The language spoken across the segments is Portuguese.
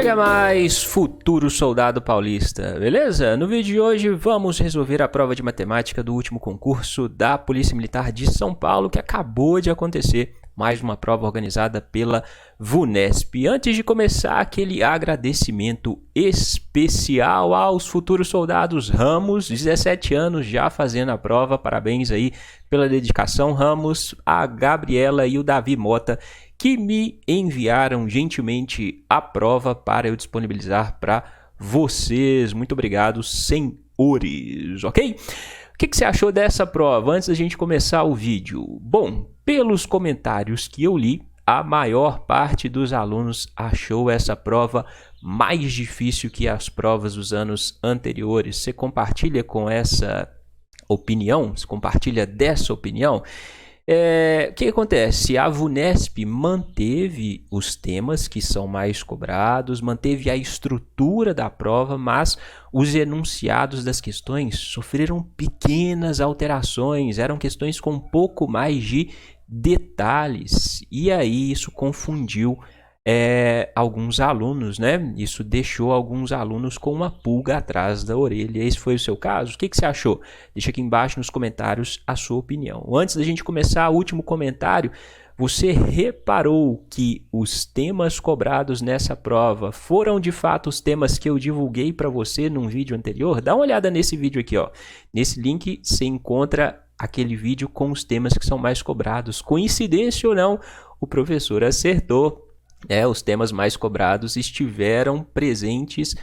Chega mais, futuro soldado paulista, beleza? No vídeo de hoje vamos resolver a prova de matemática do último concurso da Polícia Militar de São Paulo que acabou de acontecer, mais uma prova organizada pela VUNESP. Antes de começar, aquele agradecimento especial aos futuros soldados Ramos, 17 anos já fazendo a prova, parabéns aí pela dedicação, Ramos, a Gabriela e o Davi Mota, que me enviaram gentilmente a prova para eu disponibilizar para vocês. Muito obrigado, senhores, ok? O que você achou dessa prova antes da gente começar o vídeo? Bom, pelos comentários que eu li, a maior parte dos alunos achou essa prova mais difícil que as provas dos anos anteriores. Você compartilha com essa opinião? Você compartilha dessa opinião? O que acontece? A VUNESP manteve os temas que são mais cobrados, manteve a estrutura da prova, mas os enunciados das questões sofreram pequenas alterações, eram questões com um pouco mais de detalhes, e aí isso confundiu alguns alunos, né? Isso deixou alguns alunos com uma pulga atrás da orelha. Esse foi o seu caso? O que você achou? Deixa aqui embaixo nos comentários a sua opinião. Antes da gente começar, o último comentário. Você reparou que os temas cobrados nessa prova foram de fato os temas que eu divulguei para você num vídeo anterior? Dá uma olhada nesse vídeo aqui, ó. Nesse link você encontra aquele vídeo com os temas que são mais cobrados. Coincidência ou não, o professor acertou. Os temas mais cobrados estiveram presentes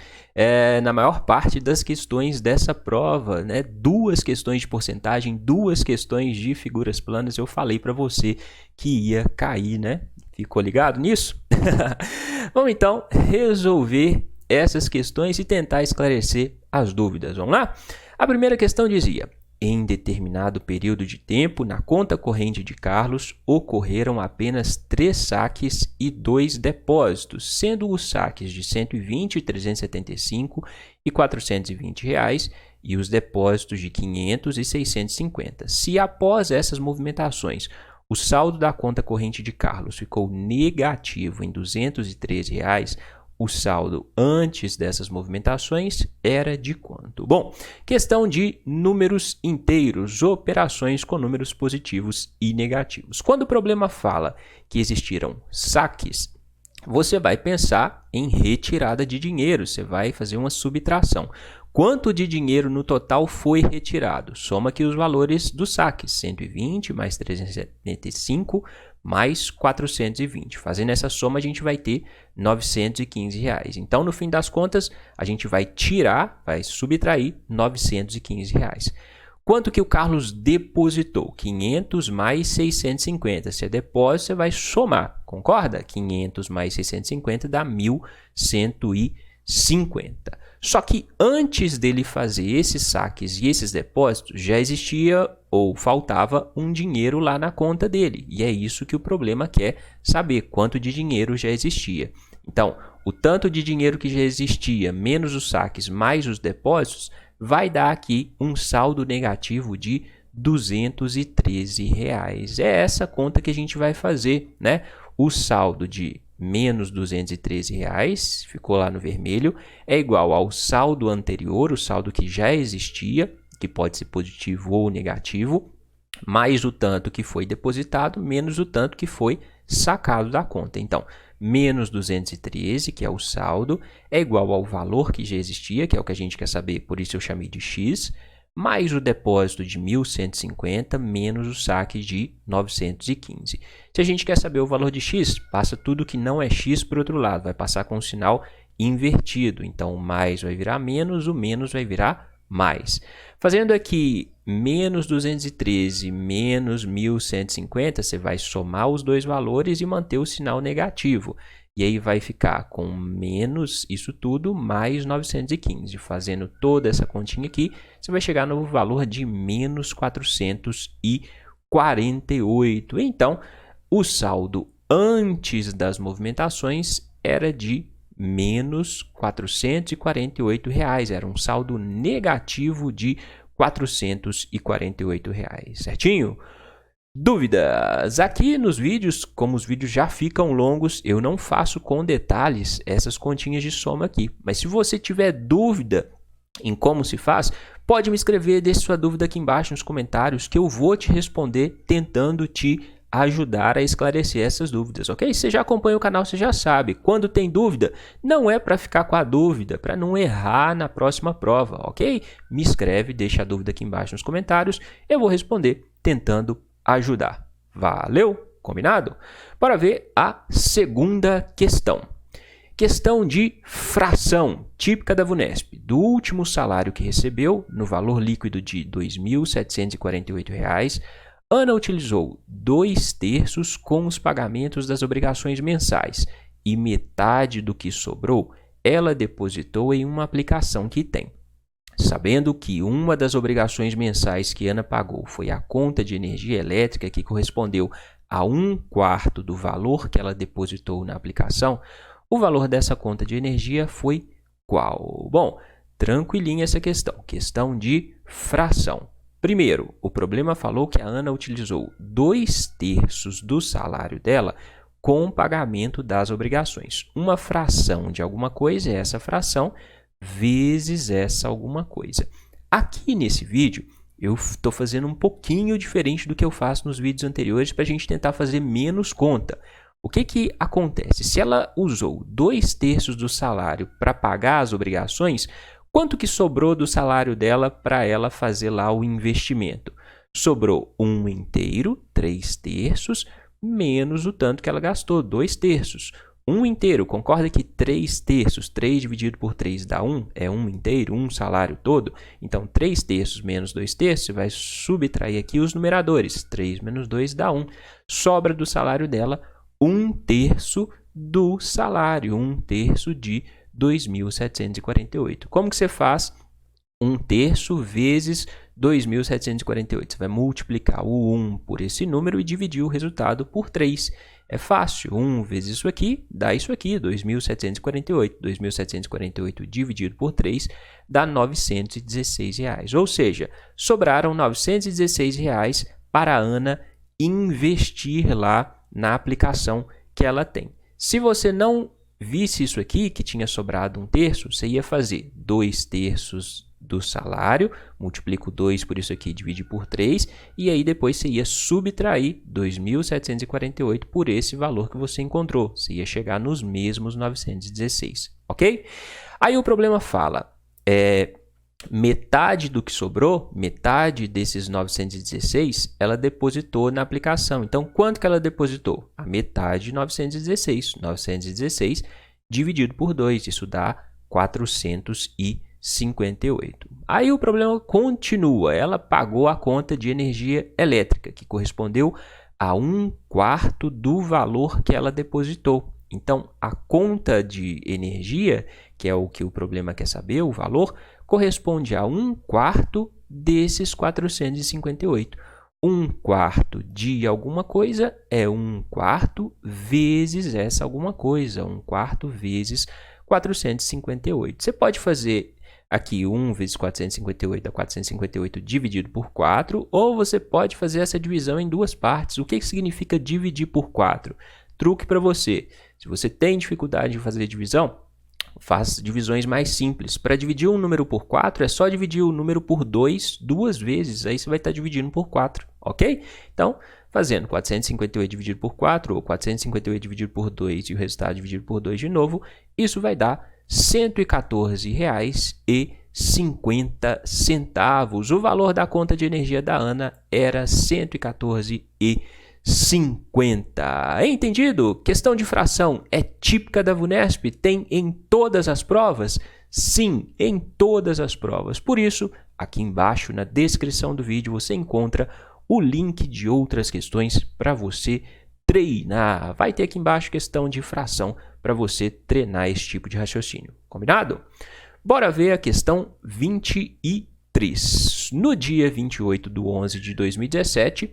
na maior parte das questões dessa prova, né? 2 questões de porcentagem, 2 questões de figuras planas. Eu falei para você que ia cair, né? Ficou ligado nisso? Vamos então resolver essas questões e tentar esclarecer as dúvidas. Vamos lá? A primeira questão dizia: em determinado período de tempo, na conta corrente de Carlos, ocorreram apenas 3 saques e 2 depósitos, sendo os saques de 120, 375 e 420 reais e os depósitos de 500 e 650. Se após essas movimentações, o saldo da conta corrente de Carlos ficou negativo em 213 reais, o saldo antes dessas movimentações era de quanto? Bom, questão de números inteiros, operações com números positivos e negativos. Quando o problema fala que existiram saques, você vai pensar em retirada de dinheiro, você vai fazer uma subtração. Quanto de dinheiro no total foi retirado? Soma aqui os valores dos saques, 120 mais 375 mais 420. Fazendo essa soma, a gente vai ter 915 reais. Então, no fim das contas, a gente vai tirar, vai subtrair 915 reais. Quanto que o Carlos depositou? 500 mais 650. Se é depósito, você vai somar, concorda? 500 mais 650 dá 1.150. Só que antes dele fazer esses saques e esses depósitos, já existia ou faltava um dinheiro lá na conta dele. E é isso que o problema quer saber, quanto de dinheiro já existia. Então, o tanto de dinheiro que já existia, menos os saques, mais os depósitos, vai dar aqui um saldo negativo de 213 reais. É essa conta que a gente vai fazer, né? O saldo de menos 213 reais, ficou lá no vermelho, é igual ao saldo anterior, o saldo que já existia, que pode ser positivo ou negativo, mais o tanto que foi depositado, menos o tanto que foi sacado da conta. Então, menos 213, que é o saldo, é igual ao valor que já existia, que é o que a gente quer saber, por isso eu chamei de X, mais o depósito de 1.150, menos o saque de 915. Se a gente quer saber o valor de X, passa tudo que não é X para o outro lado, vai passar com o sinal invertido. Então, o mais vai virar menos, o menos vai virar mais. Fazendo aqui menos 213 menos 1.150, você vai somar os dois valores e manter o sinal negativo. E aí vai ficar com menos isso tudo mais 915. Fazendo toda essa continha aqui, você vai chegar no valor de menos 448. Então, o saldo antes das movimentações era de menos 448 reais. Era um saldo negativo de 448 reais, certinho? Dúvidas? Aqui nos vídeos, como os vídeos já ficam longos, eu não faço com detalhes essas continhas de soma aqui. Mas se você tiver dúvida em como se faz, pode me escrever, deixe sua dúvida aqui embaixo nos comentários que eu vou te responder tentando te ajudar a esclarecer essas dúvidas, ok? Você já acompanha o canal, você já sabe. Quando tem dúvida, não é para ficar com a dúvida, para não errar na próxima prova, ok? Me escreve, deixa a dúvida aqui embaixo nos comentários, eu vou responder tentando ajudar. Valeu? Combinado? Bora ver a segunda questão. Questão de fração, típica da VUNESP. Do último salário que recebeu, no valor líquido de R$ 2.748, Ana utilizou 2/3 com os pagamentos das obrigações mensais e metade do que sobrou ela depositou em uma aplicação que tem. Sabendo que uma das obrigações mensais que Ana pagou foi a conta de energia elétrica, que correspondeu a 1/4 do valor que ela depositou na aplicação, o valor dessa conta de energia foi qual? Bom, tranquilinha essa questão. Questão de fração. Primeiro, o problema falou que a Ana utilizou 2/3 do salário dela com o pagamento das obrigações. Uma fração de alguma coisa é essa fração vezes essa alguma coisa. Aqui nesse vídeo, eu estou fazendo um pouquinho diferente do que eu faço nos vídeos anteriores para a gente tentar fazer menos conta. O que acontece? Se ela usou 2/3 do salário para pagar as obrigações, quanto que sobrou do salário dela para ela fazer lá o investimento? Sobrou 1/3, 3/3, menos o tanto que ela gastou, 2/3. 1/3, concorda que 3/3, 3 dividido por 3 dá 1, é 1/3, um salário todo? Então, 3/3 menos 2/3, você vai subtrair aqui os numeradores. 3 menos 2 dá 1. Sobra do salário dela 1/3 do salário, 1/3 de R$ 2.748. Como que você faz 1/3 vezes 2.748? Você vai multiplicar o 1 por esse número e dividir o resultado por 3. É fácil, 1 vezes isso aqui, dá isso aqui, 2.748. 2.748 dividido por 3 dá R$ 916. Ou seja, sobraram R$ 916 para a Ana investir lá na aplicação que ela tem. Se você não visse isso aqui, que tinha sobrado 1/3, você ia fazer 2/3 do salário, multiplica o 2 por isso aqui, divide por 3, e aí depois você ia subtrair 2.748 por esse valor que você encontrou. Você ia chegar nos mesmos 916, ok? Aí o problema fala, metade do que sobrou, metade desses 916, ela depositou na aplicação. Então, quanto que ela depositou? A metade de 916. 916 dividido por 2, isso dá 458. Aí o problema continua. Ela pagou a conta de energia elétrica, que correspondeu a 1/4 do valor que ela depositou. Então, a conta de energia, que é o que o problema quer saber, o valor, corresponde a 1/4 desses 458. 1/4 de alguma coisa é 1/4 vezes essa alguma coisa, 1/4 vezes 458. Você pode fazer aqui 1 vezes 458 dá 458 dividido por 4, ou você pode fazer essa divisão em duas partes. O que significa dividir por 4? Truque para você. Se você tem dificuldade em fazer divisão, faça divisões mais simples. Para dividir um número por 4, é só dividir o número por 2 duas vezes. Aí você vai estar dividindo por 4, ok? Então, fazendo 458 dividido por 4, ou 458 dividido por 2 e o resultado dividido por 2 de novo, isso vai dar R$ 114,50. O valor da conta de energia da Ana era R$ 114,50. Entendido? Questão de fração é típica da VUNESP? Tem em todas as provas? Sim, em todas as provas. Por isso, aqui embaixo na descrição do vídeo você encontra o link de outras questões para você treinar. Vai ter aqui embaixo questão de fração para você treinar esse tipo de raciocínio. Combinado? Bora ver a questão 23. No dia 28/11/2017,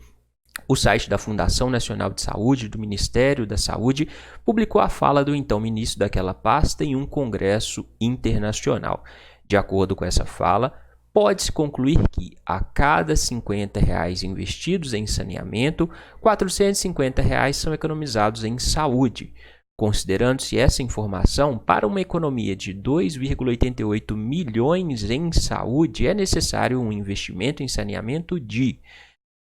o site da Fundação Nacional de Saúde, do Ministério da Saúde, publicou a fala do então ministro daquela pasta em um congresso internacional. De acordo com essa fala, pode-se concluir que, a cada R$ 50 investidos em saneamento, R$ 450 são economizados em saúde. Considerando-se essa informação, para uma economia de 2,88 milhões em saúde, é necessário um investimento em saneamento de...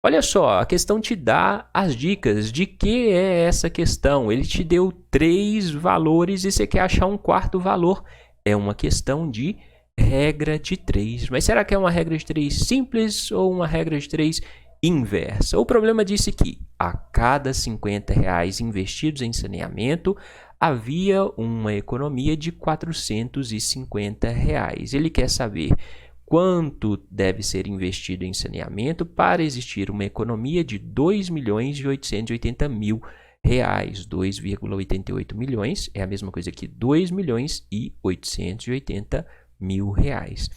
Olha só, a questão te dá as dicas de que é essa questão. Ele te deu 3 valores e você quer achar um quarto valor. É uma questão de regra de 3. Mas será que é uma regra de 3 simples ou uma regra de 3 inversa? O problema disse que a cada R$ 50 investidos em saneamento, havia uma economia de R$ 450. Ele quer saber quanto deve ser investido em saneamento para existir uma economia de R$ 2.880.000. 2,88 milhões é a mesma coisa que R$ 2.880.000.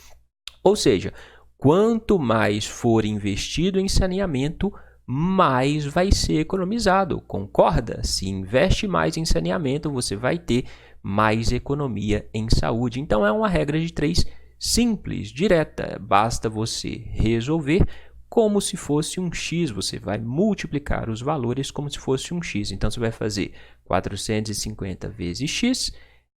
Ou seja, quanto mais for investido em saneamento, mais vai ser economizado. Concorda? Se investe mais em saneamento, você vai ter mais economia em saúde. Então, é uma regra de 3 simples, direta. Basta você resolver como se fosse um x. Você vai multiplicar os valores como se fosse um x. Então, você vai fazer 450 vezes x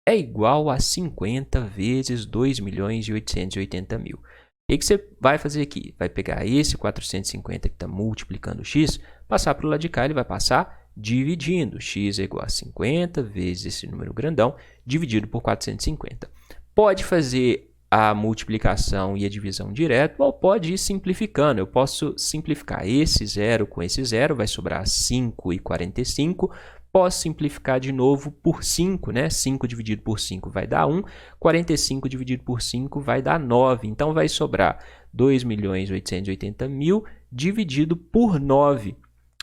é igual a 50 vezes 2.880.000. O que você vai fazer aqui? Vai pegar esse 450 que está multiplicando x, passar para o lado de cá, ele vai passar dividindo. X é igual a 50 vezes esse número grandão, dividido por 450. Pode fazer a multiplicação e a divisão direto, ou pode ir simplificando. Eu posso simplificar esse zero com esse zero, vai sobrar 5,45. Posso simplificar de novo por 5, né? 5 dividido por 5 vai dar 1, 45 dividido por 5 vai dar 9. Então, vai sobrar 2.880.000 dividido por 9.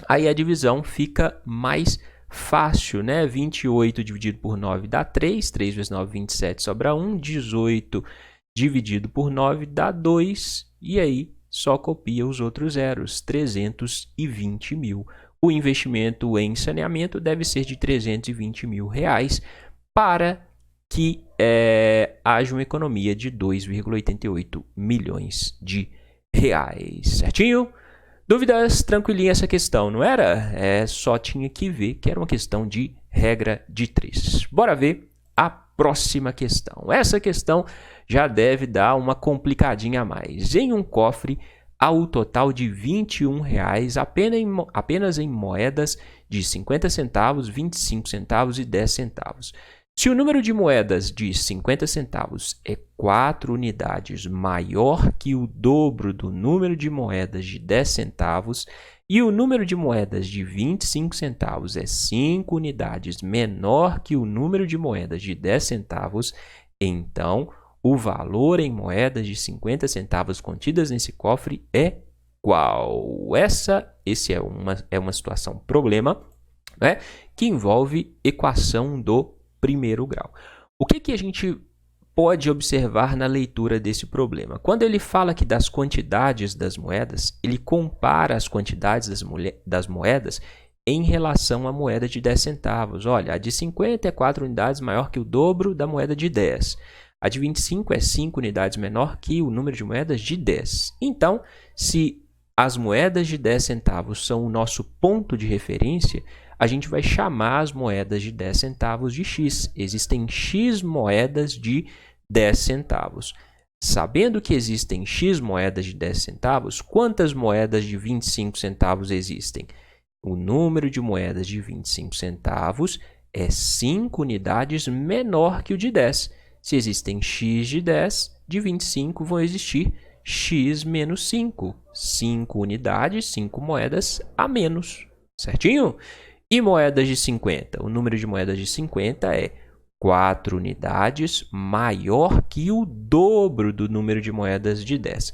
Aí a divisão fica mais fácil, né? 28 dividido por 9 dá 3, 3 vezes 9, 27, sobra 1, 18 dividido por 9 dá 2, e aí só copia os outros zeros, 320.000. O investimento em saneamento deve ser de R$ 320.000 para que haja uma economia de 2,88 milhões de reais. Certinho? Dúvidas? Tranquilinha essa questão, não era? Só tinha que ver que era uma questão de regra de 3. Bora ver a próxima questão. Essa questão já deve dar uma complicadinha a mais. Em um cofre, há o total de R$ 21 apenas em moedas de 50 centavos, 25 centavos e 10 centavos. Se o número de moedas de 50 centavos é 4 unidades maior que o dobro do número de moedas de 10 centavos e o número de moedas de 25 centavos é 5 unidades menor que o número de moedas de 10 centavos, então o valor em moedas de 50 centavos contidas nesse cofre é qual? Esse é uma situação problema, né, que envolve equação do primeiro grau. O que a gente pode observar na leitura desse problema? Quando ele fala aqui das quantidades das moedas, ele compara as quantidades das moedas em relação à moeda de 10 centavos. Olha, a de 50 é 4 unidades maior que o dobro da moeda de 10. A de 25 é 5 unidades menor que o número de moedas de 10. Então, se as moedas de 10 centavos são o nosso ponto de referência, a gente vai chamar as moedas de 10 centavos de x. Existem x moedas de 10 centavos. Sabendo que existem x moedas de 10 centavos, quantas moedas de 25 centavos existem? O número de moedas de 25 centavos é 5 unidades menor que o de 10. Se existem x de 10, de 25 vão existir x menos 5. 5 unidades, 5 moedas a menos. Certinho? E moedas de 50? O número de moedas de 50 é 4 unidades maior que o dobro do número de moedas de 10.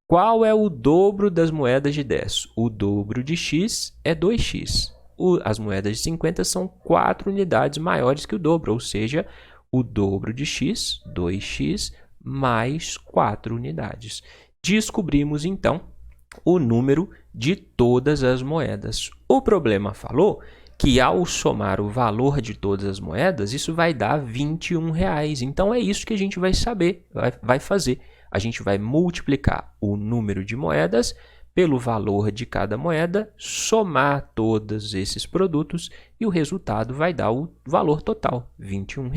Qual é o dobro das moedas de 10? O dobro de x é 2x. As moedas de 50 são 4 unidades maiores que o dobro, ou seja, o dobro de x, 2x, mais 4 unidades. Descobrimos, então, o número de todas as moedas. O problema falou que, ao somar o valor de todas as moedas, isso vai dar R$ 21. Então, é isso que a gente vai saber, vai fazer. A gente vai multiplicar o número de moedas pelo valor de cada moeda, somar todos esses produtos e o resultado vai dar o valor total, R$ 21.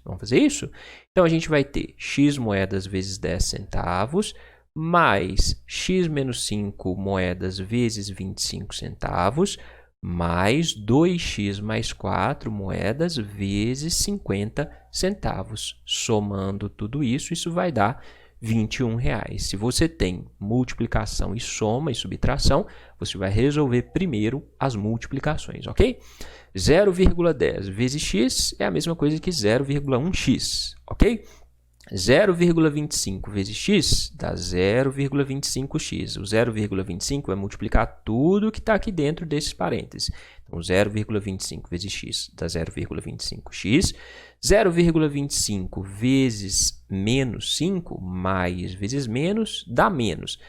Vamos fazer isso? Então, a gente vai ter x moedas vezes 10 centavos, mais x menos 5 moedas vezes 25 centavos, mais 2x mais 4 moedas vezes 50 centavos. Somando tudo isso, isso vai dar R$ 21. Se você tem multiplicação e soma e subtração, você vai resolver primeiro as multiplicações, ok? 0,10 vezes x é a mesma coisa que 0,1x, ok? 0,25 vezes x dá 0,25x. O 0,25 vai multiplicar tudo que está aqui dentro desses parênteses. Então, 0,25 vezes x dá 0,25x. 0,25 vezes menos 5, mais vezes menos, dá menos.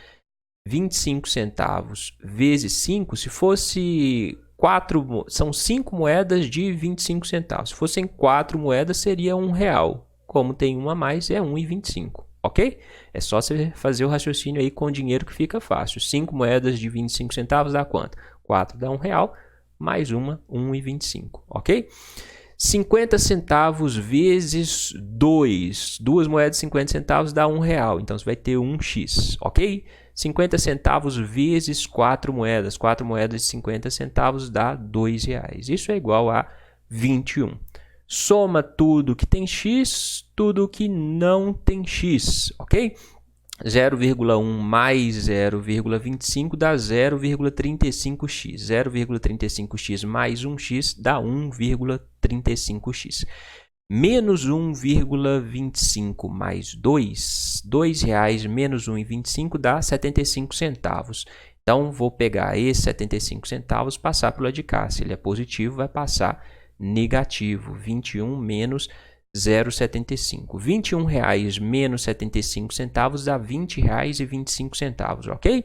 25 centavos vezes 5, se fosse 4, são 5 moedas de 25 centavos. Se fossem 4 moedas, seria R$1. Como tem uma a mais, é 1,25, ok? É só você fazer o raciocínio aí com dinheiro que fica fácil. 5 moedas de 25 centavos dá quanto? 4 dá R$1, mais uma, 1,25, ok? 50 centavos vezes 2. 2 moedas de 50 centavos dá R$1, então você vai ter 1x, ok? 50 centavos vezes 4 moedas. 4 moedas de 50 centavos dá R$2. Isso é igual a 21. Soma tudo que tem x, tudo que não tem x, ok? 0,1 mais 0,25 dá 0,35x. 0,35x mais 1x dá 1,35x. Menos 1,25 mais 2, R$2 menos 1,25 dá 75 centavos. Então, vou pegar esses 75 centavos e passar para o lado de cá. Se ele é positivo, vai passar negativo, 21 menos 0,75. R$ 21 menos 75 centavos dá R$ 20,25, ok?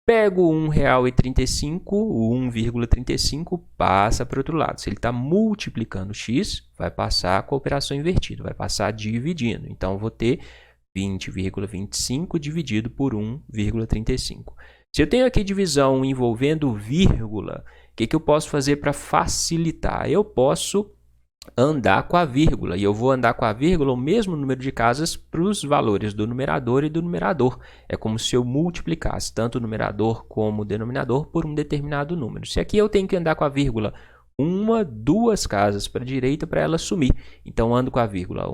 Pego o R$1,35, o 1,35 passa para o outro lado. Se ele está multiplicando x, vai passar com a operação invertida, vai passar dividindo. Então, eu vou ter 20,25 dividido por 1,35. Se eu tenho aqui divisão envolvendo vírgula, o que eu posso fazer para facilitar? Eu posso andar com a vírgula, e eu vou andar com a vírgula o mesmo número de casas para os valores do numerador e do numerador. É como se eu multiplicasse tanto o numerador como o denominador por um determinado número. Se aqui eu tenho que andar com a vírgula 2 casas para a direita para ela sumir. Então, ando com a vírgula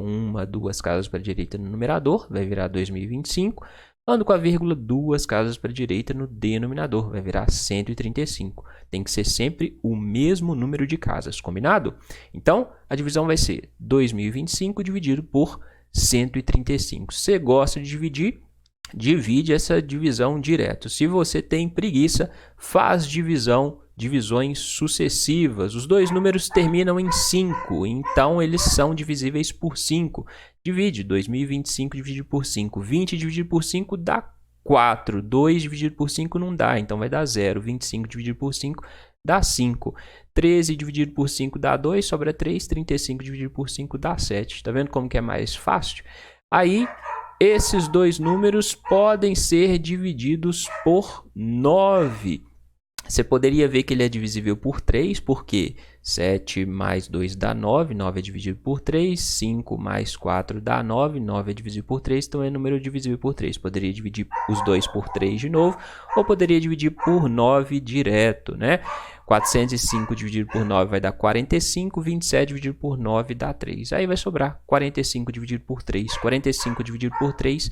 2 casas para a direita no numerador, vai virar 2025. Ando com a vírgula 2 casas para a direita no denominador, vai virar 135. Tem que ser sempre o mesmo número de casas, combinado? Então, a divisão vai ser 2025 dividido por 135. Se você gosta de dividir, divide essa divisão direto. Se você tem preguiça, faz divisões sucessivas. Os dois números terminam em 5, então eles são divisíveis por 5. Divide 2025 dividido por 5. 20 dividido por 5 dá 4. 2 dividido por 5 não dá, então vai dar 0. 25 dividido por 5 dá 5. 13 dividido por 5 dá 2, sobra 3. 35 dividido por 5 dá 7. Está vendo como que é mais fácil? Aí, esses dois números podem ser divididos por 9. Você poderia ver que ele é divisível por 3, porque 7 mais 2 dá 9, 9 é dividido por 3, 5 mais 4 dá 9, 9 é divisível por 3, então é número divisível por 3. Poderia dividir os dois por 3 de novo, ou poderia dividir por 9 direto, né? 405 dividido por 9 vai dar 45, 27 dividido por 9 dá 3. Aí vai sobrar 45 dividido por 3. 45 dividido por 3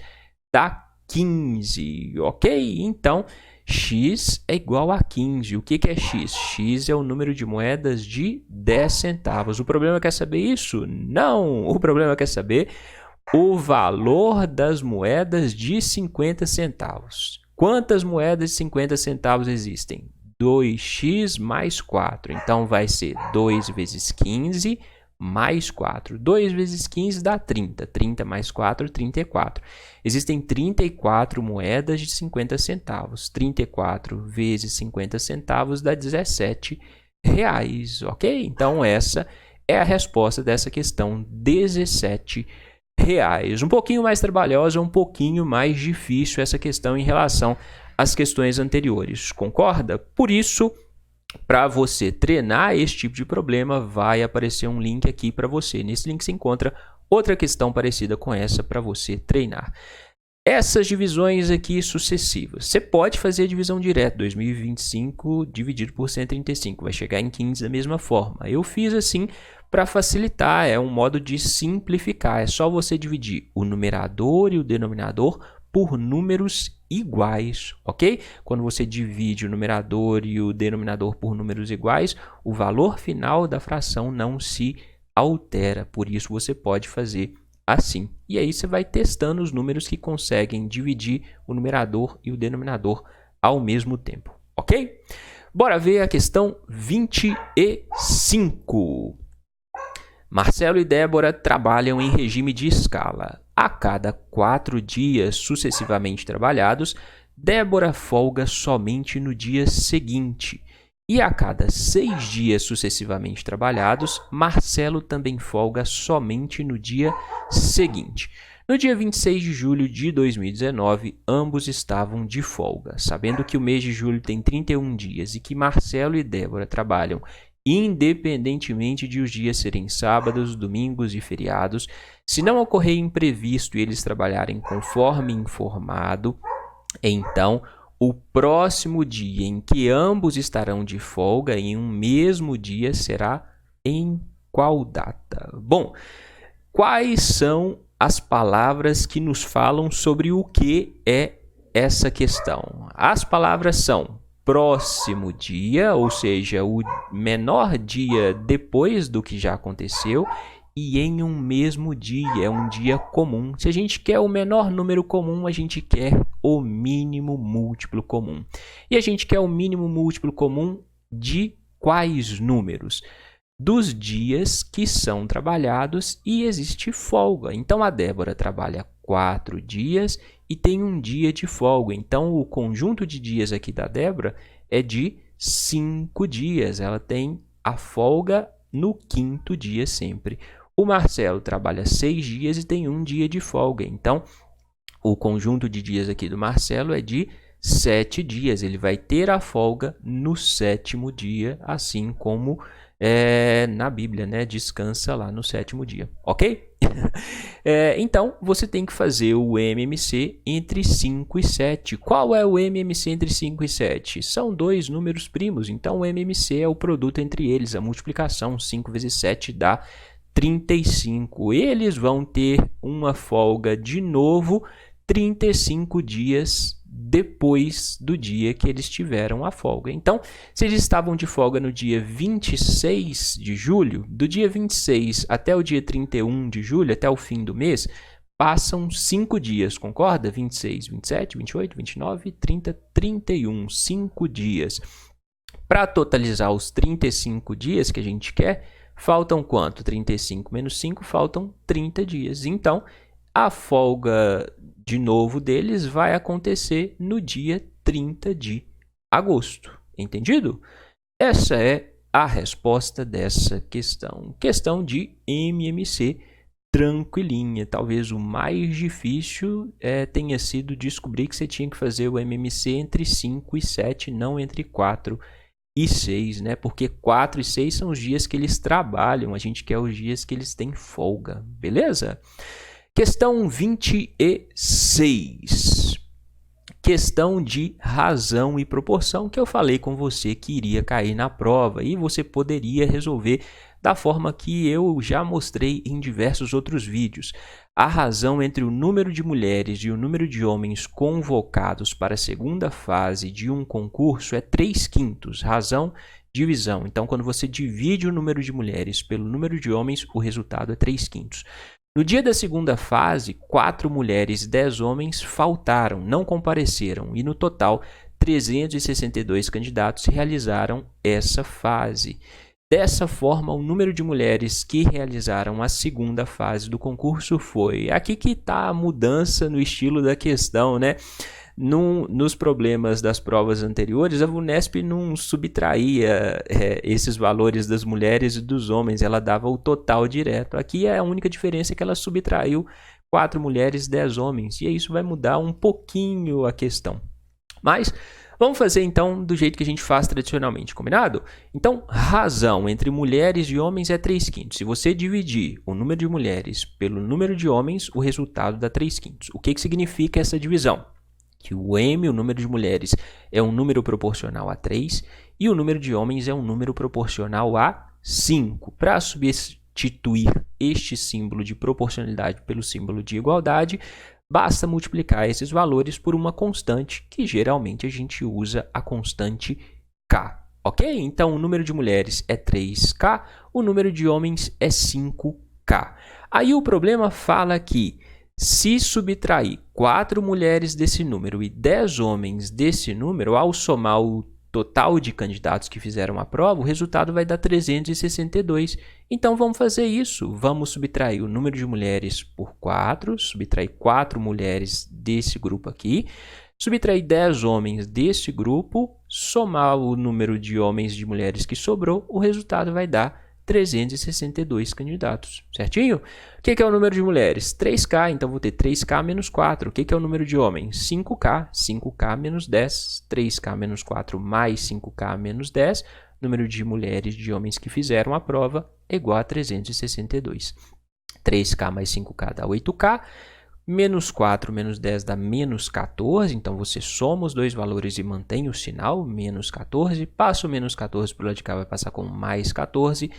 dá 15, ok? Então, x é igual a 15. O que é x? X é o número de moedas de 10 centavos. O problema quer saber isso? Não! O problema quer saber o valor das moedas de 50 centavos. Quantas moedas de 50 centavos existem? 2x mais 4. Então, vai ser 2 vezes 15 mais 4. 2 vezes 15 dá 30. 30 mais 4, 34. Existem 34 moedas de 50 centavos. 34 vezes 50 centavos dá 17 reais, ok? Então, essa é a resposta dessa questão, 17 Um pouquinho mais trabalhosa, um pouquinho mais difícil essa questão em relação às questões anteriores, concorda? Por isso, para você treinar esse tipo de problema, vai aparecer um link aqui para você. Nesse link se encontra outra questão parecida com essa para você treinar. Essas divisões aqui sucessivas, você pode fazer a divisão direta, 2025 dividido por 135, vai chegar em 15 da mesma forma. Eu fiz assim para facilitar, é um modo de simplificar, é só você dividir o numerador e o denominador por números iguais, ok? Quando você divide o numerador e o denominador por números iguais, o valor final da fração não se altera, por isso você pode fazer assim. E aí você vai testando os números que conseguem dividir o numerador e o denominador ao mesmo tempo, ok? Bora ver a questão 25. Marcelo e Débora trabalham em regime de escala. A cada 4 dias sucessivamente trabalhados, Débora folga somente no dia seguinte. E a cada 6 dias sucessivamente trabalhados, Marcelo também folga somente no dia seguinte. No dia 26 de julho de 2019, ambos estavam de folga. Sabendo que o mês de julho tem 31 dias e que Marcelo e Débora trabalham independentemente de os dias serem sábados, domingos e feriados, se não ocorrer imprevisto e eles trabalharem conforme informado, então o próximo dia em que ambos estarão de folga em um mesmo dia será em qual data? Bom, quais são as palavras que nos falam sobre o que é essa questão? As palavras são próximo dia, ou seja, o menor dia depois do que já aconteceu, e em um mesmo dia, é um dia comum. Se a gente quer o menor número comum, a gente quer o mínimo múltiplo comum. E a gente quer o mínimo múltiplo comum de quais números? Dos dias que são trabalhados e existe folga. Então, a Débora trabalha 4 dias e tem um dia de folga. Então, o conjunto de dias aqui da Débora é de 5 dias. Ela tem a folga no 5º dia sempre. O Marcelo trabalha 6 dias e tem um dia de folga. Então, o conjunto de dias aqui do Marcelo é de 7 dias. Ele vai ter a folga no 7º dia, assim como na Bíblia, né? Descansa lá no 7º dia, ok? Então, você tem que fazer o MMC entre 5 e 7. Qual é o MMC entre 5 e 7? São 2 números primos, então o MMC é o produto entre eles, a multiplicação. 5 vezes 7 dá 35. Eles vão ter uma folga de novo 35 dias depois do dia que eles tiveram a folga. Então, se eles estavam de folga no dia 26 de julho, do dia 26 até o dia 31 de julho, até o fim do mês, passam 5 dias, concorda? 26, 27, 28, 29, 30, 31, 5 dias. Para totalizar os 35 dias que a gente quer, faltam quanto? 35 menos 5, faltam 30 dias. Então, a folga de novo deles vai acontecer no dia 30 de agosto. Entendido? Essa é a resposta dessa questão. Questão de MMC tranquilinha. Talvez o mais difícil tenha sido descobrir que você tinha que fazer o MMC entre 5 e 7, não entre 4 e 6, né? Porque 4 e 6 são os dias que eles trabalham. A gente quer os dias que eles têm folga. Beleza? Questão 26. Questão de razão e proporção que eu falei com você que iria cair na prova e você poderia resolver da forma que eu já mostrei em diversos outros vídeos. A razão entre o número de mulheres e o número de homens convocados para a segunda fase de um concurso é 3/5. Razão, divisão. Então, quando você divide o número de mulheres pelo número de homens, o resultado é 3/5. No dia da segunda fase, 4 mulheres e 10 homens faltaram, não compareceram, e no total, 362 candidatos realizaram essa fase. Dessa forma, o número de mulheres que realizaram a segunda fase do concurso foi... Aqui que está a mudança no estilo da questão, né? nos problemas das provas anteriores, a VUNESP não subtraía esses valores das mulheres e dos homens, ela dava o total direto. Aqui é a única diferença que ela subtraiu 4 mulheres, 10 homens, e isso vai mudar um pouquinho a questão. Mas vamos fazer então do jeito que a gente faz tradicionalmente, combinado? Então, razão entre mulheres e homens é 3/5. Se você dividir o número de mulheres pelo número de homens, o resultado dá 3/5. O que significa essa divisão? Que o M, o número de mulheres, é um número proporcional a 3 e o número de homens é um número proporcional a 5. Para substituir este símbolo de proporcionalidade pelo símbolo de igualdade, basta multiplicar esses valores por uma constante, que geralmente a gente usa a constante K, ok? Então, o número de mulheres é 3K, o número de homens é 5K. Aí o problema fala que, se subtrair 4 mulheres desse número e 10 homens desse número, ao somar o total de candidatos que fizeram a prova, o resultado vai dar 362. Então, vamos fazer isso. Vamos subtrair o número de mulheres por 4, subtrair 4 mulheres desse grupo aqui, subtrair 10 homens desse grupo, somar o número de homens e de mulheres que sobrou, o resultado vai dar 362 candidatos, certinho? O que é o número de mulheres? 3K, então vou ter 3K menos 4. O que é o número de homens? 5K, 5K menos 10, 3K menos 4 mais 5K menos 10. Número de mulheres e de homens que fizeram a prova é igual a 362. 3K mais 5K dá 8K. Menos 4 menos 10 dá menos 14, então você soma os dois valores e mantém o sinal, menos 14. Passa o menos 14 para o lado de cá, vai passar com mais 14.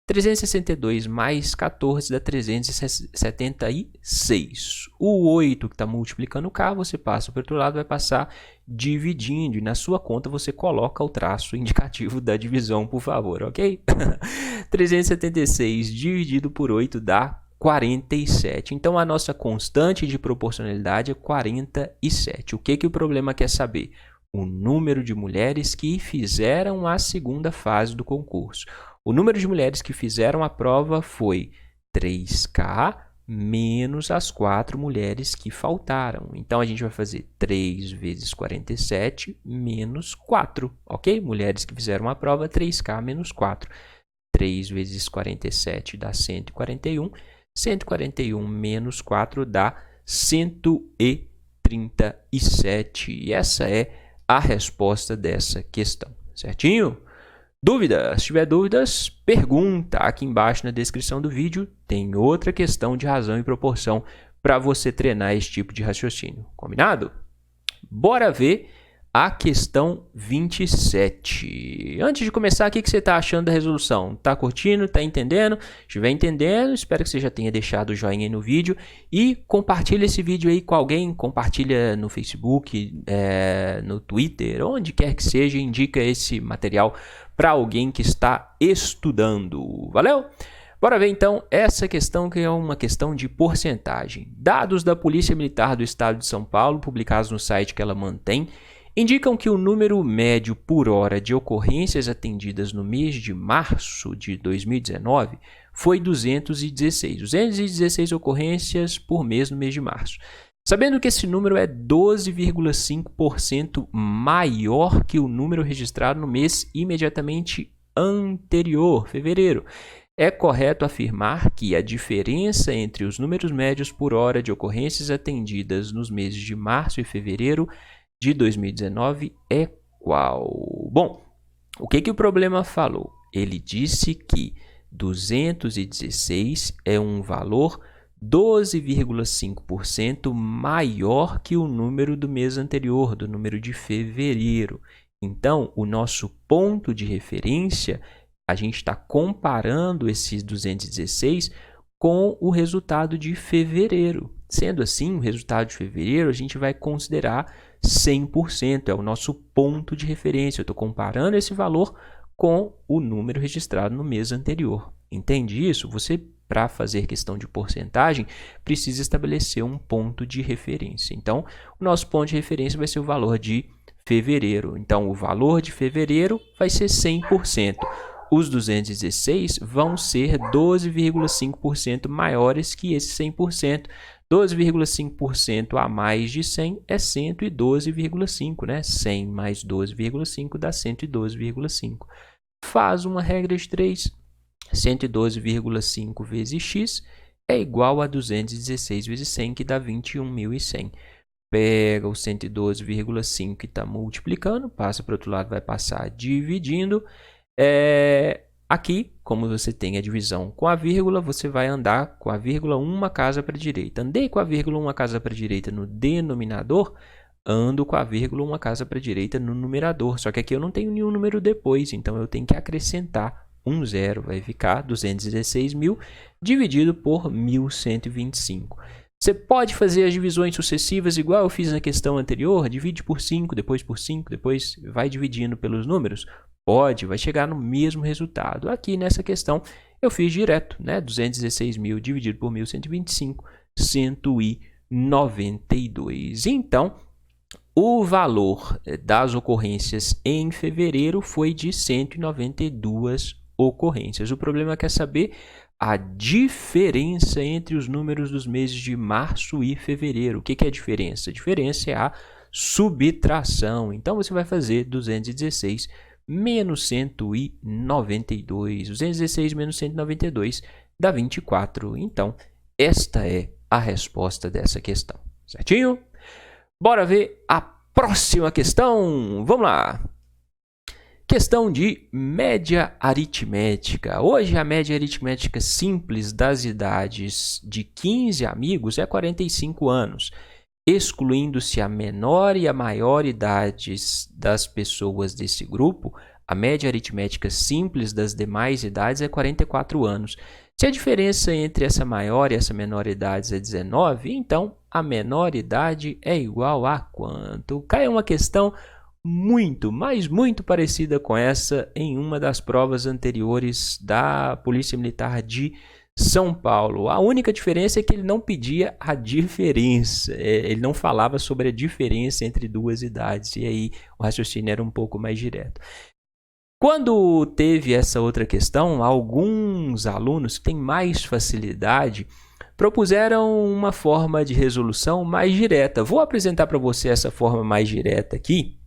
362 mais 14 dá 376. O 8 que está multiplicando K, você passa para o outro lado, vai passar dividindo. E na sua conta você coloca o traço indicativo da divisão, por favor, ok? 376 dividido por 8 dá 47. Então, a nossa constante de proporcionalidade é 47. O que o problema quer saber? O número de mulheres que fizeram a segunda fase do concurso. O número de mulheres que fizeram a prova foi 3K menos as 4 mulheres que faltaram. Então, a gente vai fazer 3 vezes 47 menos 4, ok? Mulheres que fizeram a prova, 3K menos 4. 3 vezes 47 dá 141. 141 menos 4 dá 137. E essa é a resposta dessa questão, certinho? Dúvidas? Se tiver dúvidas, pergunta aqui embaixo na descrição do vídeo. Tem outra questão de razão e proporção para você treinar esse tipo de raciocínio. Combinado? Bora ver a questão 27. Antes de começar, o que você está achando da resolução? Está curtindo? Está entendendo? Se estiver entendendo, espero que você já tenha deixado o joinha aí no vídeo e compartilha esse vídeo aí com alguém, compartilha no Facebook, no Twitter, onde quer que seja, indica esse material para alguém que está estudando. Valeu? Bora ver então essa questão, que é uma questão de porcentagem. Dados da Polícia Militar do Estado de São Paulo, publicados no site que ela mantém, indicam que o número médio por hora de ocorrências atendidas no mês de março de 2019 foi 216. 216 ocorrências por mês no mês de março. Sabendo que esse número é 12,5% maior que o número registrado no mês imediatamente anterior, fevereiro, é correto afirmar que a diferença entre os números médios por hora de ocorrências atendidas nos meses de março e fevereiro de 2019 é qual? Bom, o que o problema falou? Ele disse que 216 é um valor 12,5% maior que o número do mês anterior, do número de fevereiro. Então, o nosso ponto de referência, a gente está comparando esses 216 com o resultado de fevereiro. Sendo assim, o resultado de fevereiro a gente vai considerar 100%, é o nosso ponto de referência. Eu estou comparando esse valor com o número registrado no mês anterior. Entende isso? Você, para fazer questão de porcentagem, precisa estabelecer um ponto de referência. Então, o nosso ponto de referência vai ser o valor de fevereiro. Então, o valor de fevereiro vai ser 100%. os 216 vão ser 12,5% maiores que esse 100%. 12,5% a mais de 100 é 112,5, né? 100 mais 12,5 dá 112,5. Faz uma regra de 3. 112,5 vezes x é igual a 216 vezes 100, que dá 21.100. Pega o 112,5 que está multiplicando, passa para o outro lado, vai passar dividindo. Aqui, como você tem a divisão com a vírgula, você vai andar com a vírgula uma casa para a direita. Andei com a vírgula uma casa para a direita no denominador, ando com a vírgula uma casa para a direita no numerador. Só que aqui eu não tenho nenhum número depois, então eu tenho que acrescentar um zero. Vai ficar 216.000 dividido por 1.125. Você pode fazer as divisões sucessivas igual eu fiz na questão anterior, divide por 5, depois vai dividindo pelos números. Pode, vai chegar no mesmo resultado. Aqui nessa questão eu fiz direto, né? 216.000 dividido por 1.125, 192. Então, o valor das ocorrências em fevereiro foi de 192 ocorrências. O problema é saber a diferença entre os números dos meses de março e fevereiro. O que é a diferença? A diferença é a subtração. Então, você vai fazer 216 menos 192. 216 menos 192 dá 24. Então, esta é a resposta dessa questão. Certinho? Bora ver a próxima questão. Vamos lá. Questão de média aritmética. Hoje, a média aritmética simples das idades de 15 amigos é 45 anos. Excluindo-se a menor e a maior idades das pessoas desse grupo, a média aritmética simples das demais idades é 44 anos. Se a diferença entre essa maior e essa menor idades é 19, então a menor idade é igual a quanto? Cai uma questão muito, mas muito parecida com essa em uma das provas anteriores da Polícia Militar de São Paulo. A única diferença é que ele não pedia a diferença, ele não falava sobre a diferença entre duas idades, e aí o raciocínio era um pouco mais direto. Quando teve essa outra questão, alguns alunos que têm mais facilidade propuseram uma forma de resolução mais direta. Vou apresentar para você essa forma mais direta aqui,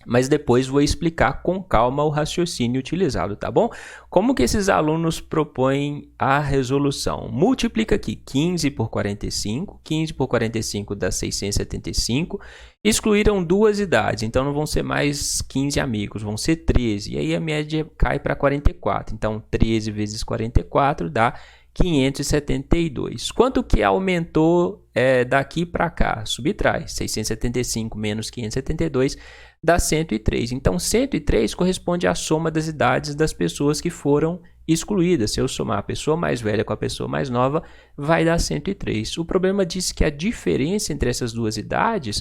mas depois vou explicar com calma o raciocínio utilizado, tá bom? Como que esses alunos propõem a resolução? Multiplica aqui 15 por 45, 15 por 45 dá 675, excluíram duas idades, então não vão ser mais 15 amigos, vão ser 13, e aí a média cai para 44, então 13 vezes 44 dá 572. Quanto que aumentou daqui para cá? Subtrai. 675 menos 572 dá 103. Então, 103 corresponde à soma das idades das pessoas que foram excluídas. Se eu somar a pessoa mais velha com a pessoa mais nova, vai dar 103. O problema diz que a diferença entre essas duas idades,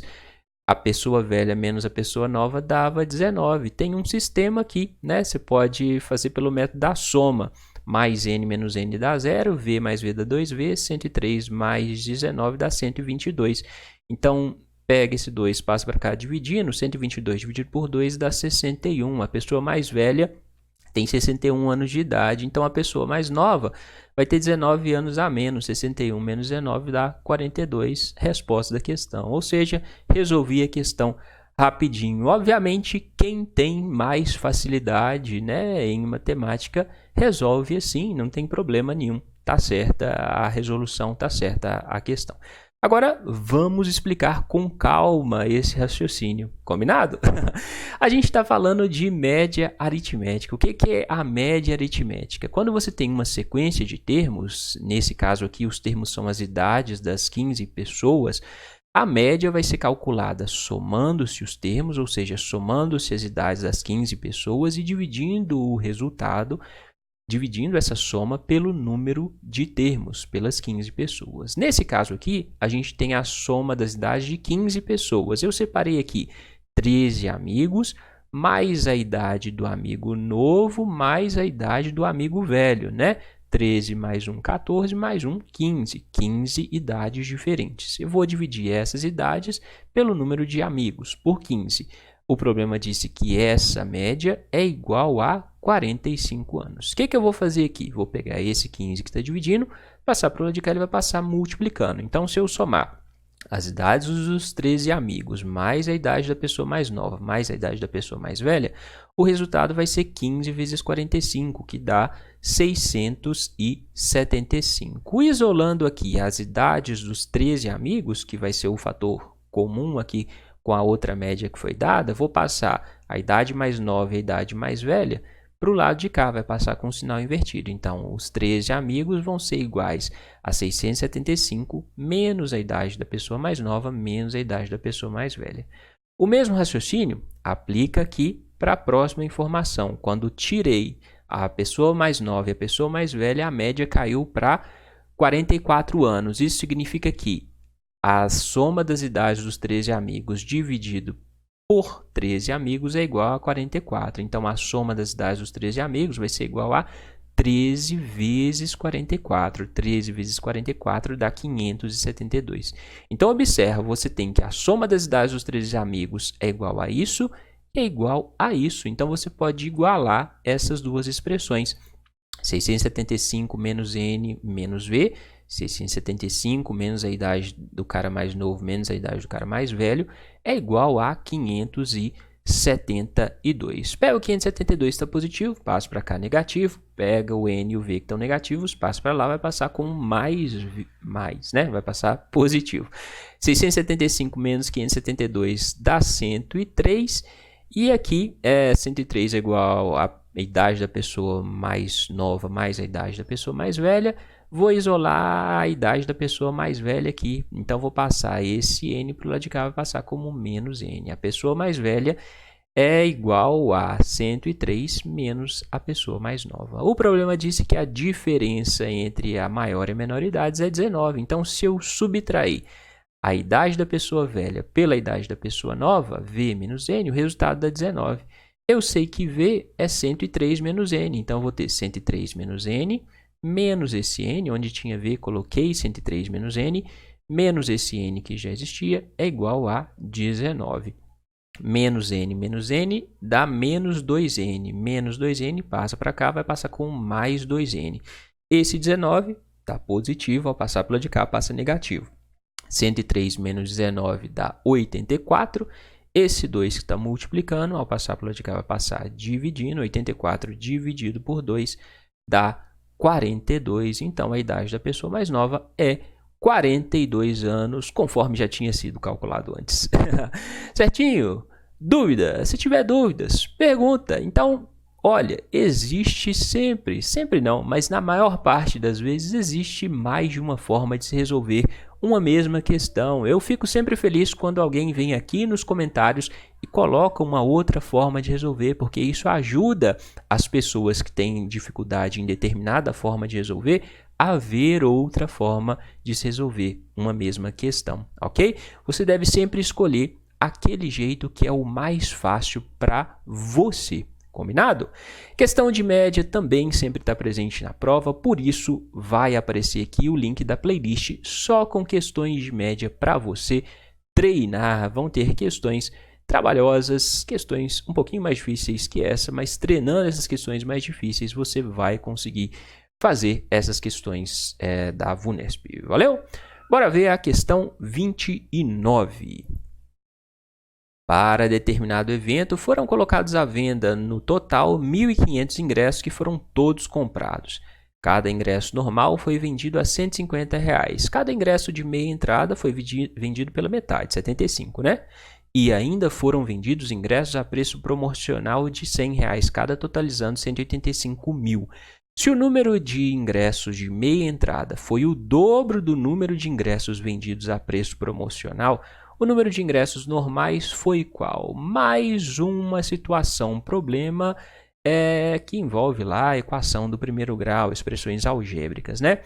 a pessoa velha menos a pessoa nova, dava 19. Tem um sistema aqui, né? Você pode fazer pelo método da soma. Mais n menos n dá 0, v mais v dá 2v, 103 mais 19 dá 122. Então, pega esse 2, passa para cá dividindo, 122 dividido por 2 dá 61. A pessoa mais velha tem 61 anos de idade, então a pessoa mais nova vai ter 19 anos a menos, 61 menos 19 dá 42, resposta da questão. Ou seja, resolvi a questão rapidinho. Obviamente, quem tem mais facilidade, né, em matemática resolve assim, não tem problema nenhum. Tá certa a resolução, tá certa a questão. Agora, vamos explicar com calma esse raciocínio. Combinado? A gente está falando de média aritmética. O que é a média aritmética? Quando você tem uma sequência de termos, nesse caso aqui os termos são as idades das 15 pessoas, a média vai ser calculada somando-se os termos, ou seja, somando-se as idades das 15 pessoas e dividindo o resultado, dividindo essa soma pelo número de termos, pelas 15 pessoas. Nesse caso aqui, a gente tem a soma das idades de 15 pessoas. Eu separei aqui 13 amigos, mais a idade do amigo novo, mais a idade do amigo velho, né? 13 mais 1, 14, mais 1, 15. 15 idades diferentes. Eu vou dividir essas idades pelo número de amigos, por 15. O problema disse que essa média é igual a 45 anos. O que eu vou fazer aqui? Vou pegar esse 15 que está dividindo, passar para o lado de cá, ele vai passar multiplicando. Então, se eu somar as idades dos 13 amigos, mais a idade da pessoa mais nova, mais a idade da pessoa mais velha, o resultado vai ser 15 vezes 45, que dá 675. Isolando aqui as idades dos 13 amigos, que vai ser o fator comum aqui com a outra média que foi dada, vou passar a idade mais nova e a idade mais velha para o lado de cá, vai passar com o sinal invertido. Então, os 13 amigos vão ser iguais a 675 menos a idade da pessoa mais nova menos a idade da pessoa mais velha. O mesmo raciocínio aplica aqui para a próxima informação. Quando tirei a pessoa mais nova e a pessoa mais velha, a média caiu para 44 anos. Isso significa que a soma das idades dos 13 amigos dividido por 13 amigos é igual a 44. Então, a soma das idades dos 13 amigos vai ser igual a 13 vezes 44. 13 vezes 44 dá 572. Então, observa, você tem que a soma das idades dos 13 amigos é igual a isso e é igual a isso. Então, você pode igualar essas duas expressões. 675 menos n menos v, 675 menos a idade do cara mais novo menos a idade do cara mais velho é igual a 572. Pega o 572 está positivo, passa para cá negativo, pega o n e o v que estão negativos, passa para lá, vai passar com mais, né? Vai passar positivo. 675 menos 572 dá 103 e aqui 103 é igual a idade da pessoa mais nova mais a idade da pessoa mais velha. Vou isolar a idade da pessoa mais velha aqui. Então, vou passar esse n para o lado de cá, vai passar como menos n. A pessoa mais velha é igual a 103 menos a pessoa mais nova. O problema disse que a diferença entre a maior e a menor idades é 19. Então, se eu subtrair a idade da pessoa velha pela idade da pessoa nova, v menos n, o resultado dá 19. Eu sei que v é 103 menos n. Então, eu vou ter 103 menos n menos esse n, onde tinha v, coloquei 103 menos n, menos esse n que já existia, é igual a 19. Menos n dá menos 2n. Menos 2n passa para cá, vai passar com mais 2n. Esse 19 está positivo, ao passar pela de cá, passa negativo. 103 menos 19 dá 84. Esse 2 que está multiplicando, ao passar pela de cá, vai passar dividindo. 84 dividido por 2 dá 42, então a idade da pessoa mais nova é 42 anos, conforme já tinha sido calculado antes. Certinho? Dúvida? Se tiver dúvidas, pergunta. Então, olha, existe sempre não, mas na maior parte das vezes existe mais de uma forma de se resolver uma mesma questão. Eu fico sempre feliz quando alguém vem aqui nos comentários e coloca uma outra forma de resolver, porque isso ajuda as pessoas que têm dificuldade em determinada forma de resolver a ver outra forma de se resolver uma mesma questão, ok? Você deve sempre escolher aquele jeito que é o mais fácil para você. Combinado? Questão de média também sempre está presente na prova, por isso vai aparecer aqui o link da playlist só com questões de média para você treinar. Vão ter questões trabalhosas, questões um pouquinho mais difíceis que essa, mas treinando essas questões mais difíceis você vai conseguir fazer essas questões da VUNESP. Valeu? Bora ver a questão 29. Para determinado evento, foram colocados à venda no total 1.500 ingressos que foram todos comprados. Cada ingresso normal foi vendido a R$ 150. Cada ingresso de meia entrada foi vendido pela metade, 75, né? E ainda foram vendidos ingressos a preço promocional de R$ 100 cada, totalizando 185 mil. Se o número de ingressos de meia entrada foi o dobro do número de ingressos vendidos a preço promocional, o número de ingressos normais foi qual? Mais uma situação, um problema que envolve lá a equação do primeiro grau, expressões algébricas, né?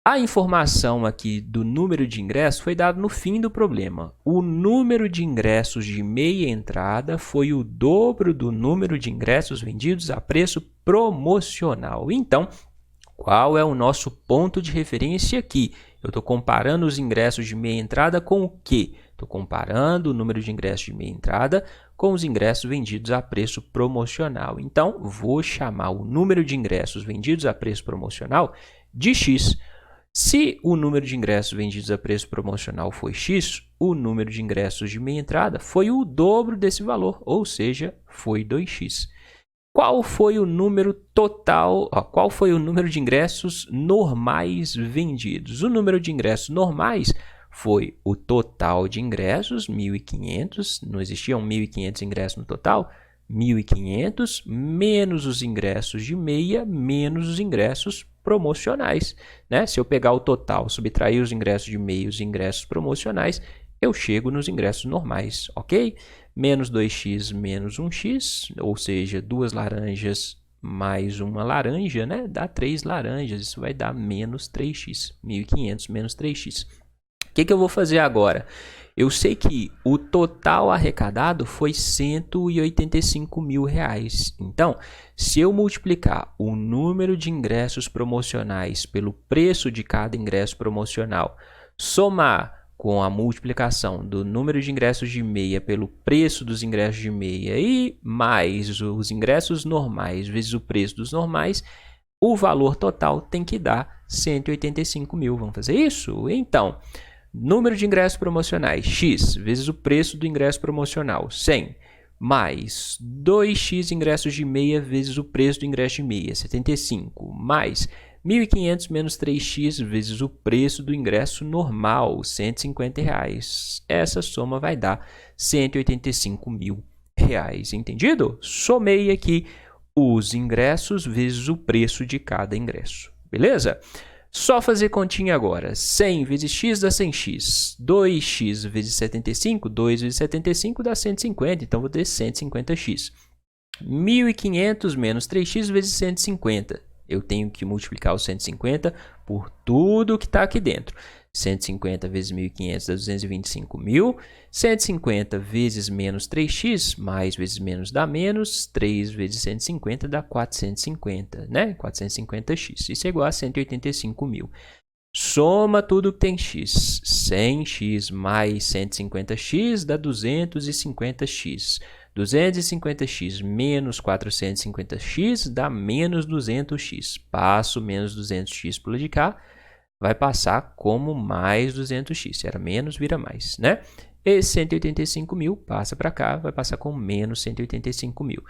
A informação aqui do número de ingressos foi dada no fim do problema. O número de ingressos de meia entrada foi o dobro do número de ingressos vendidos a preço promocional. Então, qual é o nosso ponto de referência aqui? Eu estou comparando os ingressos de meia entrada com o quê? Estou comparando o número de ingressos de meia entrada com os ingressos vendidos a preço promocional. Então, vou chamar o número de ingressos vendidos a preço promocional de X. Se o número de ingressos vendidos a preço promocional foi X, o número de ingressos de meia entrada foi o dobro desse valor, ou seja, foi 2x. Qual foi o número total, qual foi o número de ingressos normais vendidos? O número de ingressos normais foi o total de ingressos, 1.500, não existiam 1.500 ingressos no total, 1.500 menos os ingressos de meia, menos os ingressos promocionais, né? Se eu pegar o total, subtrair os ingressos de meia e os ingressos promocionais, eu chego nos ingressos normais, ok? Menos 2x menos 1x, ou seja, 2 laranjas mais uma laranja, né? Dá 3 laranjas, isso vai dar menos 3x, 1.500 menos 3x. O que eu vou fazer agora? Eu sei que o total arrecadado foi R$185 mil. Então, se eu multiplicar o número de ingressos promocionais pelo preço de cada ingresso promocional, somar com a multiplicação do número de ingressos de meia pelo preço dos ingressos de meia e mais os ingressos normais vezes o preço dos normais, o valor total tem que dar 185 mil. Vamos fazer isso? Então, número de ingressos promocionais, X, vezes o preço do ingresso promocional, 100, mais 2x ingressos de meia vezes o preço do ingresso de meia, 75, mais 1.500 menos 3x vezes o preço do ingresso normal, R$150. Essa soma vai dar R$185 mil. Entendido? Somei aqui os ingressos vezes o preço de cada ingresso. Beleza? Só fazer continha agora. 100 vezes x dá 100x. 2x vezes 75, 2 vezes 75 dá 150, então vou ter 150x. 1.500 menos 3x vezes 150. Eu tenho que multiplicar o 150 por tudo que está aqui dentro. 150 vezes 1.500 dá 225 mil. 150 vezes menos 3x, mais vezes menos dá menos. 3 vezes 150 dá 450, né? 450x. Isso é igual a 185 mil. Soma tudo que tem x. 100x mais 150x dá 250x. 250x menos 450x dá menos 200x. Passo menos 200x para o lado de cá, vai passar como mais 200x. Se era menos, vira mais, né? E 185 mil passa para cá, vai passar com menos 185 mil.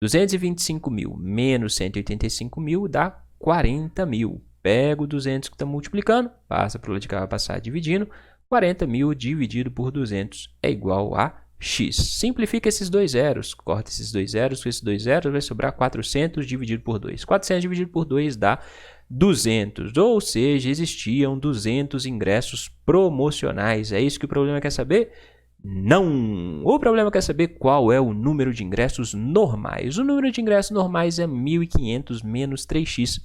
225 mil menos 185 mil dá 40 mil. Pega o 200 que está multiplicando, passa para o lado de cá, vai passar dividindo. 40 mil dividido por 200 é igual a x. Simplifica esses dois zeros, corta esses dois zeros, com esses dois zeros vai sobrar 400 dividido por 2. 400 dividido por 2 dá 200, ou seja, existiam 200 ingressos promocionais. É isso que o problema quer saber? Não! O problema quer saber qual é o número de ingressos normais. O número de ingressos normais é 1.500 menos 3x,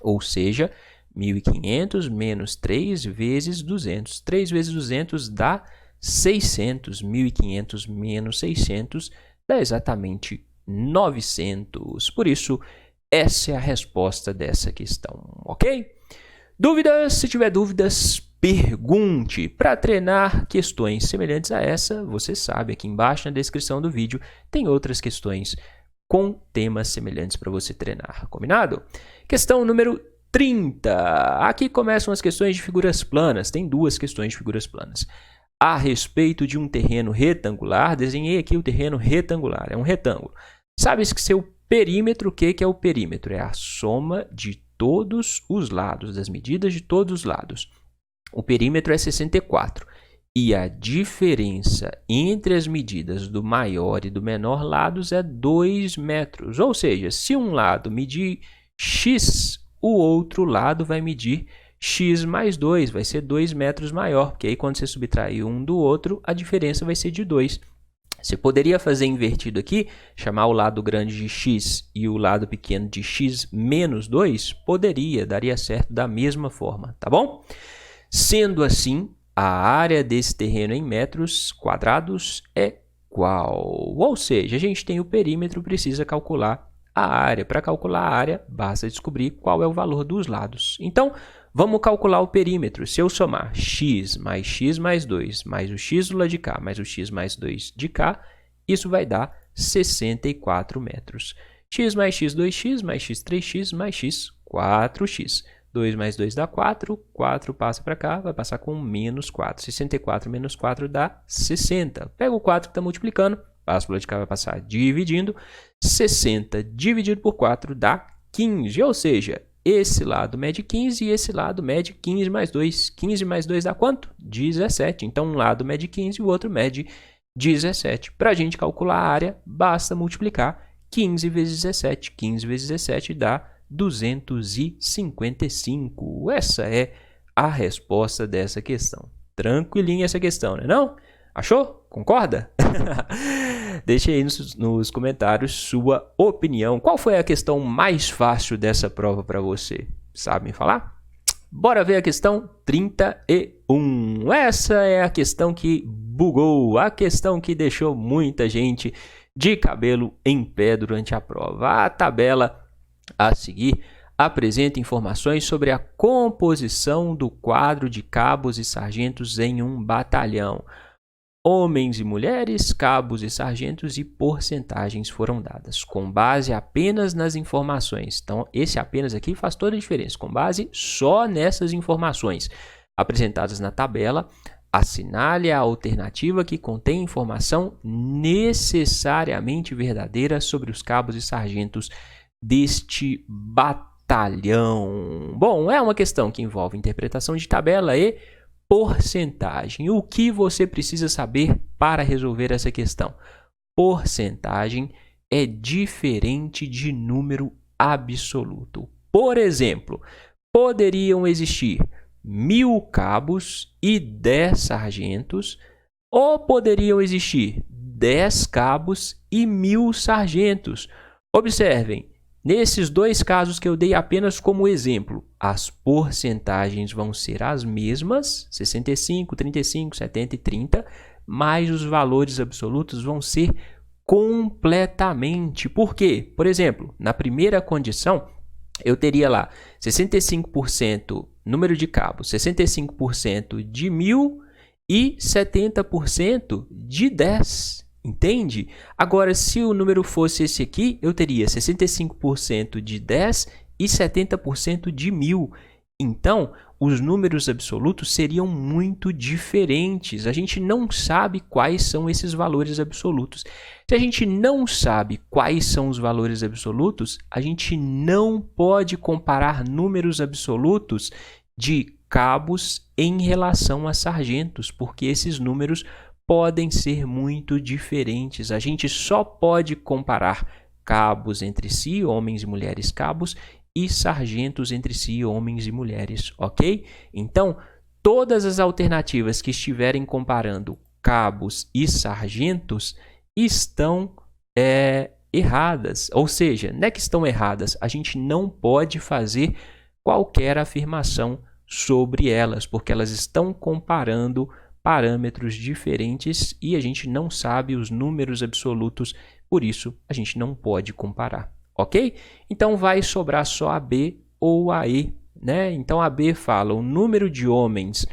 ou seja, 1.500 menos 3 vezes 200. 3 vezes 200 dá 600, 1.500 menos 600 dá exatamente 900. Por isso, essa é a resposta dessa questão, ok? Dúvidas? Se tiver dúvidas, pergunte. Para treinar questões semelhantes a essa, você sabe, aqui embaixo na descrição do vídeo tem outras questões com temas semelhantes para você treinar, combinado? Questão número 30. Aqui começam as questões de figuras planas. Tem duas questões de figuras planas. A respeito de um terreno retangular, desenhei aqui o terreno retangular, é um retângulo. Sabes que seu perímetro, o que é o perímetro? É a soma de todos os lados, das medidas de todos os lados. O perímetro é 64 e a diferença entre as medidas do maior e do menor lados é 2 metros. Ou seja, se um lado medir x, o outro lado vai medir x mais 2, vai ser 2 metros maior, porque aí quando você subtrair um do outro, a diferença vai ser de 2. Você poderia fazer invertido aqui, chamar o lado grande de x e o lado pequeno de x menos 2? Poderia, daria certo da mesma forma, tá bom? Sendo assim, a área desse terreno em metros quadrados é qual? Ou seja, a gente tem o perímetro, precisa calcular a área. Para calcular a área, basta descobrir qual é o valor dos lados. Então, vamos calcular o perímetro. Se eu somar x mais 2, mais o x do lado de cá, mais o x mais 2 de cá, isso vai dar 64 metros. X mais x, 2x, mais x, 3x, mais x, 4x. 2 mais 2 dá 4, 4 passa para cá, vai passar com menos 4. 64 menos 4 dá 60. Pega o 4 que está multiplicando, passa para lá de cá, vai passar dividindo. 60 dividido por 4 dá 15, ou seja, esse lado mede 15 e esse lado mede 15 mais 2. 15 mais 2 dá quanto? 17. Então, um lado mede 15 e o outro mede 17. Para a gente calcular a área, basta multiplicar 15 vezes 17. 15 vezes 17 dá 255. Essa é a resposta dessa questão. Tranquilinha essa questão, né não? Achou? Concorda? Deixe aí nos comentários sua opinião. Qual foi a questão mais fácil dessa prova para você? Sabe me falar? Bora ver a questão 31. Essa é a questão que bugou, a questão que deixou muita gente de cabelo em pé durante a prova. A tabela a seguir apresenta informações sobre a composição do quadro de cabos e sargentos em um batalhão. Homens e mulheres, cabos e sargentos e porcentagens foram dadas, com base apenas nas informações. Então, esse apenas aqui faz toda a diferença, com base só nessas informações apresentadas na tabela. Assinale a alternativa que contém informação necessariamente verdadeira sobre os cabos e sargentos deste batalhão. Bom, é uma questão que envolve interpretação de tabela e porcentagem. O que você precisa saber para resolver essa questão? Porcentagem é diferente de número absoluto. Por exemplo, poderiam existir 1000 cabos e 10 sargentos, ou poderiam existir 10 cabos e 1000 sargentos. Observem, nesses dois casos que eu dei apenas como exemplo, as porcentagens vão ser as mesmas, 65, 35, 70 e 30, mas os valores absolutos vão ser completamente. Por quê? Por exemplo, na primeira condição, eu teria lá 65% número de cabos, 65% de 1000 e 70% de 10. Entende? Agora, se o número fosse esse aqui, eu teria 65% de 10 e 70% de 1000. Então, os números absolutos seriam muito diferentes. A gente não sabe quais são esses valores absolutos. Se a gente não sabe quais são os valores absolutos, a gente não pode comparar números absolutos de cabos em relação a sargentos, porque esses números podem ser muito diferentes. A gente só pode comparar cabos entre si, homens e mulheres cabos, e sargentos entre si, homens e mulheres, ok? Então, todas as alternativas que estiverem comparando cabos e sargentos estão erradas. Ou seja, não é que estão erradas, a gente não pode fazer qualquer afirmação sobre elas, porque elas estão comparando parâmetros diferentes e a gente não sabe os números absolutos, por isso a gente não pode comparar, ok? Então vai sobrar só a B ou a E, né? Então a B fala o número de homens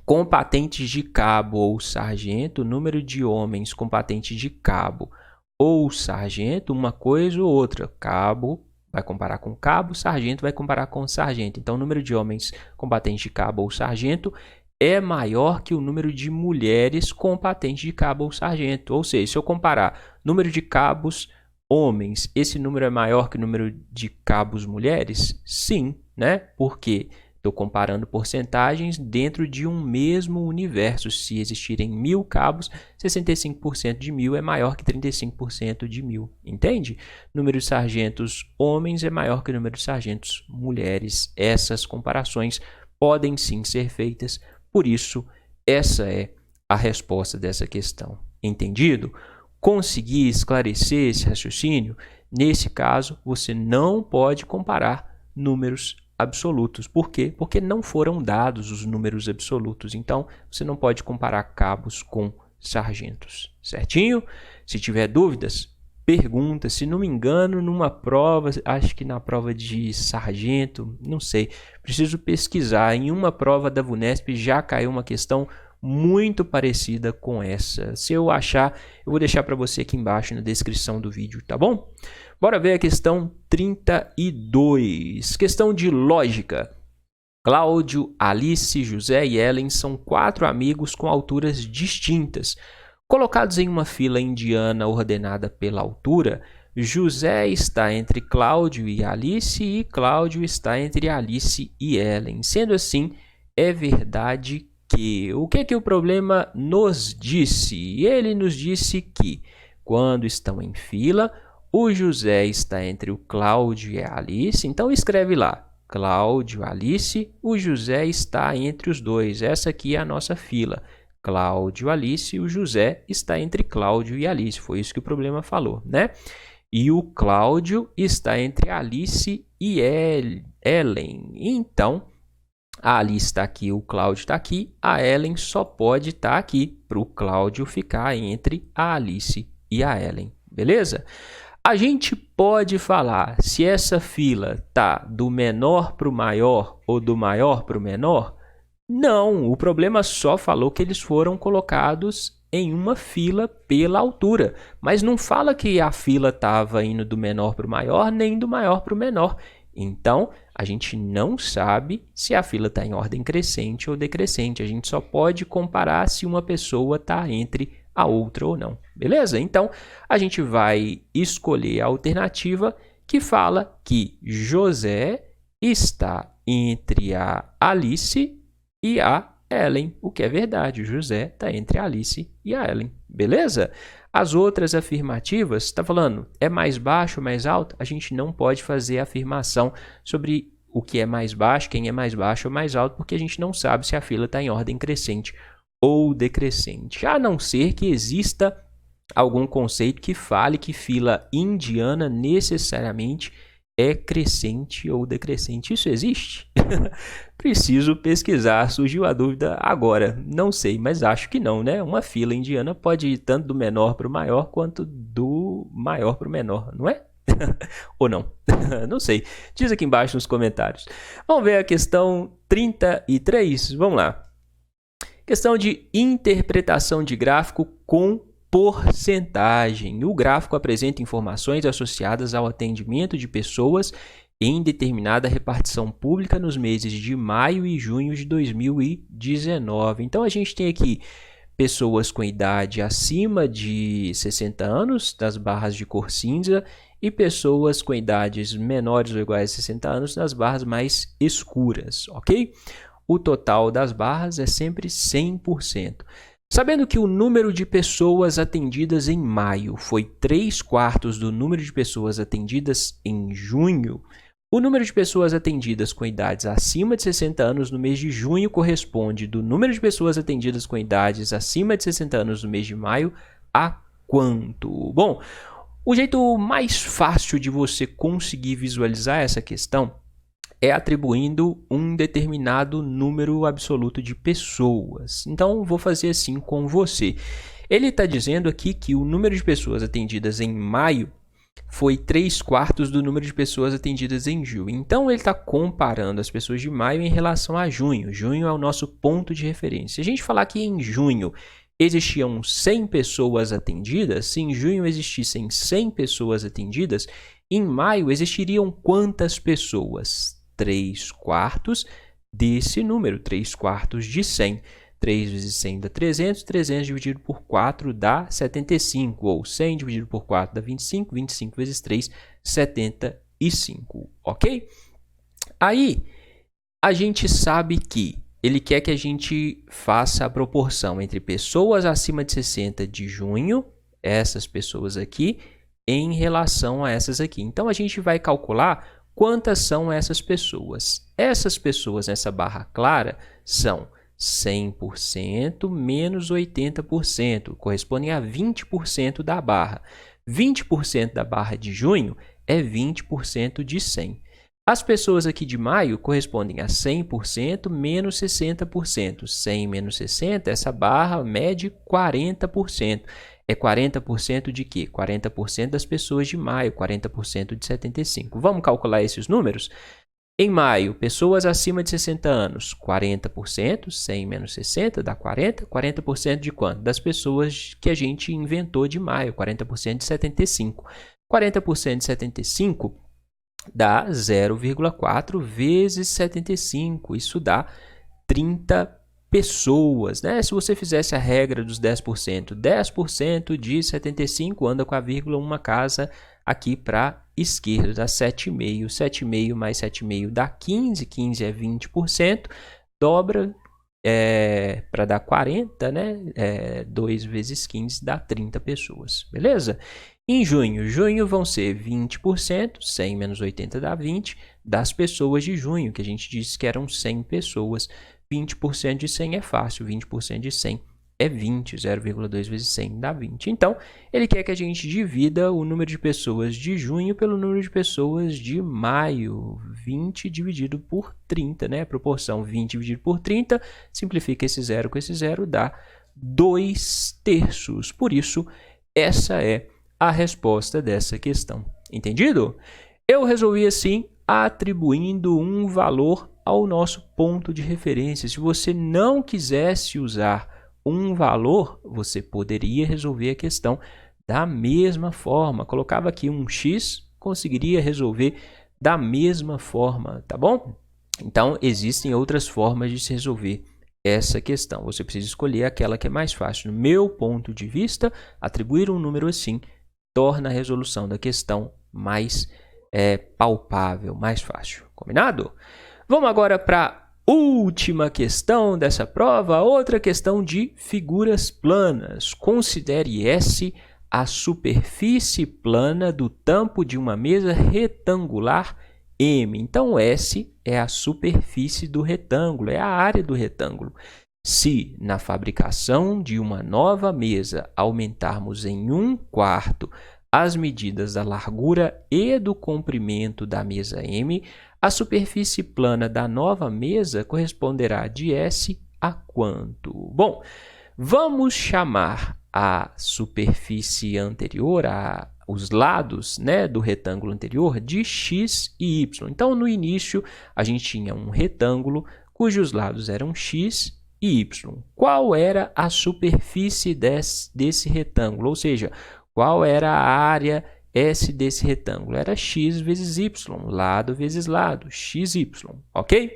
com patentes de cabo ou sargento, o número de homens com patente de cabo ou sargento, uma coisa ou outra. Cabo vai comparar com cabo, sargento vai comparar com sargento. Então o número de homens com patente de cabo ou sargento é maior que o número de mulheres com patente de cabo ou sargento. Ou seja, se eu comparar número de cabos homens, esse número é maior que o número de cabos mulheres? Sim, né? Porque estou comparando porcentagens dentro de um mesmo universo. Se existirem 1000 cabos, 65% de 1000 é maior que 35% de 1000. Entende? Número de sargentos homens é maior que o número de sargentos mulheres. Essas comparações podem sim ser feitas. Por isso, essa é a resposta dessa questão. Entendido? Consegui esclarecer esse raciocínio? Nesse caso, você não pode comparar números absolutos. Por quê? Porque não foram dados os números absolutos. Então, você não pode comparar cabos com sargentos. Certinho? Se tiver dúvidas, pergunta. Se não me engano, numa prova, acho que na prova de sargento, não sei, preciso pesquisar. Em uma prova da VUNESP já caiu uma questão muito parecida com essa. Se eu achar, eu vou deixar para você aqui embaixo na descrição do vídeo, tá bom? Bora ver a questão 32. Questão de lógica. Cláudio, Alice, José e Ellen são 4 amigos com alturas distintas. Colocados em uma fila indiana ordenada pela altura, José está entre Cláudio e Alice e Cláudio está entre Alice e Ellen. Sendo assim, é verdade que... O que o problema nos disse? Ele nos disse que, quando estão em fila, o José está entre o Cláudio e a Alice. Então, escreve lá, Cláudio, Alice, o José está entre os dois. Essa aqui é a nossa fila. Cláudio, Alice, o José está entre Cláudio e Alice. Foi isso que o problema falou, né? E o Cláudio está entre Alice e Ellen. Então, a Alice está aqui, o Cláudio está aqui, a Ellen só pode estar aqui para o Cláudio ficar entre a Alice e a Ellen, beleza? A gente pode falar se essa fila tá do menor para o maior ou do maior para o menor? Não, o problema só falou que eles foram colocados em uma fila pela altura, mas não fala que a fila estava indo do menor para o maior, nem do maior para o menor. Então, a gente não sabe se a fila está em ordem crescente ou decrescente. A gente só pode comparar se uma pessoa está entre a outra ou não. Beleza? Então, a gente vai escolher a alternativa que fala que José está entre a Alice e a Ellen, o que é verdade. O José está entre a Alice e a Ellen. Beleza? As outras afirmativas, está falando, é mais baixo ou mais alto? A gente não pode fazer afirmação sobre o que é mais baixo, quem é mais baixo ou mais alto, porque a gente não sabe se a fila está em ordem crescente ou decrescente. A não ser que exista algum conceito que fale que fila indiana necessariamente é crescente ou decrescente. Isso existe? Preciso pesquisar, surgiu a dúvida agora. Não sei, mas acho que não, né? Uma fila indiana pode ir tanto do menor para o maior quanto do maior para o menor, não é? Ou não? Não sei. Diz aqui embaixo nos comentários. Vamos ver a questão 33. Vamos lá. Questão de interpretação de gráfico com porcentagem. O gráfico apresenta informações associadas ao atendimento de pessoas em determinada repartição pública nos meses de maio e junho de 2019. Então, a gente tem aqui pessoas com idade acima de 60 anos, nas barras de cor cinza, e pessoas com idades menores ou iguais a 60 anos, nas barras mais escuras, ok? O total das barras é sempre 100%. Sabendo que o número de pessoas atendidas em maio foi 3/4 do número de pessoas atendidas em junho, o número de pessoas atendidas com idades acima de 60 anos no mês de junho corresponde do número de pessoas atendidas com idades acima de 60 anos no mês de maio a quanto? Bom, o jeito mais fácil de você conseguir visualizar essa questão é atribuindo um determinado número absoluto de pessoas. Então, vou fazer assim com você. Ele está dizendo aqui que o número de pessoas atendidas em maio foi 3/4 do número de pessoas atendidas em julho. Então, ele está comparando as pessoas de maio em relação a junho. Junho é o nosso ponto de referência. Se a gente falar que em junho existiam 100 pessoas atendidas, se em junho existissem 100 pessoas atendidas, em maio existiriam quantas pessoas? 3/4 desse número, 3/4 de 100. 3 vezes 100 dá 300, 300 dividido por 4 dá 75, ou 100 dividido por 4 dá 25, 25 vezes 3, 75, ok? Aí, a gente sabe que ele quer que a gente faça a proporção entre pessoas acima de 60 de junho, essas pessoas aqui, em relação a essas aqui. Então, a gente vai calcular quantas são essas pessoas. Essas pessoas nessa barra clara são 100% menos 80%, correspondem a 20% da barra. 20% da barra de junho é 20% de 100. As pessoas aqui de maio correspondem a 100% menos 60%. 100 menos 60, essa barra mede 40%. É 40% de quê? 40% das pessoas de maio, 40% de 75. Vamos calcular esses números? Em maio, pessoas acima de 60 anos, 40%, 100 menos 60 dá 40. 40% de quanto? Das pessoas que a gente inventou de maio, 40% de 75. 40% de 75 dá 0,4 vezes 75, isso dá 30 pessoas, né? Se você fizesse a regra dos 10%, 10% de 75 anda com a vírgula uma casa aqui para esquerda, dá 7,5. 7,5 mais 7,5 dá 15, 15 é 20%, dobra para dar 40, né? 2 vezes 15 dá 30 pessoas, beleza? Em junho vão ser 20%, 100 menos 80 dá 20, das pessoas de junho, que a gente disse que eram 100 pessoas. 20% de 100 é fácil, 20% de 100 é 20, 0,2 vezes 100 dá 20. Então, ele quer que a gente divida o número de pessoas de junho pelo número de pessoas de maio. 20 dividido por 30, né? A proporção 20 dividido por 30, simplifica esse zero com esse zero, dá 2/3. Por isso, essa é a resposta dessa questão. Entendido? Eu resolvi assim, atribuindo um valor ao nosso ponto de referência. Se você não quisesse usar um valor, você poderia resolver a questão da mesma forma. Colocava aqui um x, conseguiria resolver da mesma forma, tá bom? Então, existem outras formas de se resolver essa questão. Você precisa escolher aquela que é mais fácil. No meu ponto de vista, atribuir um número assim torna a resolução da questão mais palpável, mais fácil. Combinado? Vamos agora para a última questão dessa prova, outra questão de figuras planas. Considere S a superfície plana do tampo de uma mesa retangular M. Então, S é a superfície do retângulo, é a área do retângulo. Se, na fabricação de uma nova mesa, aumentarmos em 1/4 as medidas da largura e do comprimento da mesa M, a superfície plana da nova mesa corresponderá de S a quanto? Bom, vamos chamar a superfície anterior, os lados, né, do retângulo anterior, de x e y. Então, no início, a gente tinha um retângulo cujos lados eram x e y. Qual era a superfície desse retângulo? Ou seja, qual era a área S desse retângulo? Era x vezes y, lado vezes lado, xy, ok?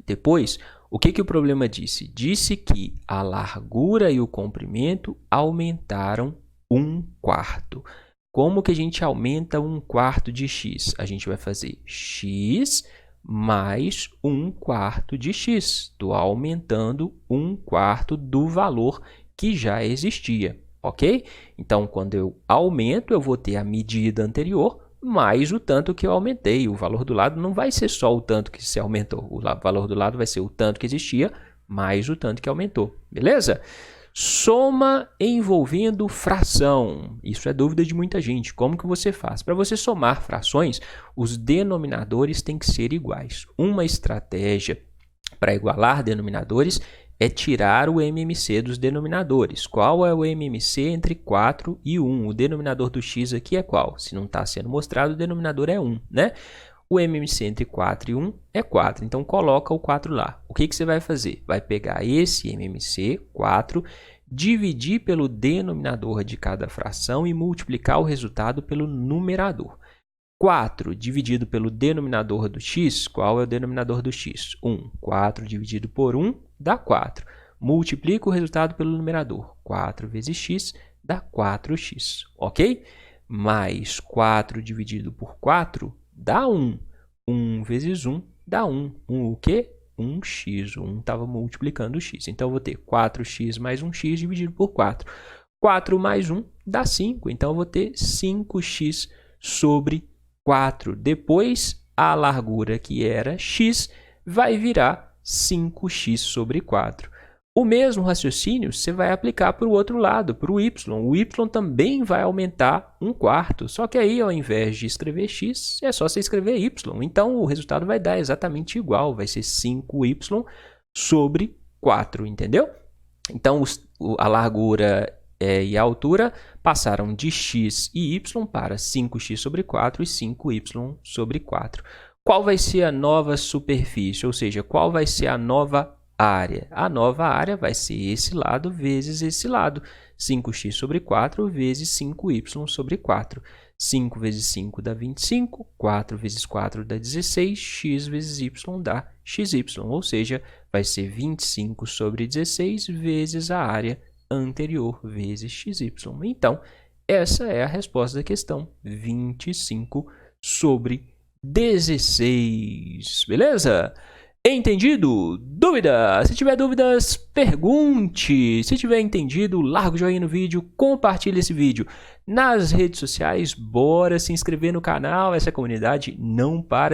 Depois, o que o problema disse? Disse que a largura e o comprimento aumentaram 1/4. Como que a gente aumenta 1/4 de x? A gente vai fazer x mais 1/4 de x. Estou aumentando 1/4 do valor que já existia, ok? Então, quando eu aumento, eu vou ter a medida anterior mais o tanto que eu aumentei. O valor do lado não vai ser só o tanto que se aumentou. O valor do lado vai ser o tanto que existia mais o tanto que aumentou. Beleza? Soma envolvendo fração. Isso é dúvida de muita gente. Como que você faz? Para você somar frações, os denominadores têm que ser iguais. Uma estratégia para igualar denominadores é tirar o MMC dos denominadores. Qual é o MMC entre 4 e 1? O denominador do x aqui é qual? Se não está sendo mostrado, o denominador é 1, né? O MMC entre 4 e 1 é 4, então coloca o 4 lá. O que você vai fazer? Vai pegar esse MMC, 4, dividir pelo denominador de cada fração e multiplicar o resultado pelo numerador. 4 dividido pelo denominador do x, qual é o denominador do x? 1. 4 dividido por 1 dá 4. Multiplica o resultado pelo numerador. 4 vezes x dá 4x, ok? Mais 4 dividido por 4 dá 1. 1 vezes 1 dá 1. 1 o quê? 1x. 1 estava multiplicando o x. Então, eu vou ter 4x mais 1x dividido por 4. 4 mais 1 dá 5. Então, eu vou ter 5x sobre 4. Depois, a largura que era x vai virar 5x sobre 4. O mesmo raciocínio você vai aplicar para o outro lado, para o y. O y também vai aumentar 1/4. Só que aí, ao invés de escrever x, é só você escrever y. Então, o resultado vai dar exatamente igual. Vai ser 5y sobre 4, entendeu? Então, a largura e a altura passaram de x e y para 5x sobre 4 e 5y sobre 4. qual vai ser a nova superfície? Ou seja, qual vai ser a nova área? A nova área vai ser esse lado vezes esse lado. 5x sobre 4 vezes 5y sobre 4. 5 vezes 5 dá 25, 4 vezes 4 dá 16, x vezes y dá xy, ou seja, vai ser 25 sobre 16 vezes a área anterior vezes xy. Então, essa é a resposta da questão, 25 sobre 16, beleza? Entendido? Dúvida? Se tiver dúvidas, pergunte. Se tiver entendido, larga o joinha no vídeo, compartilhe esse vídeo nas redes sociais. Bora se inscrever no canal, essa comunidade não para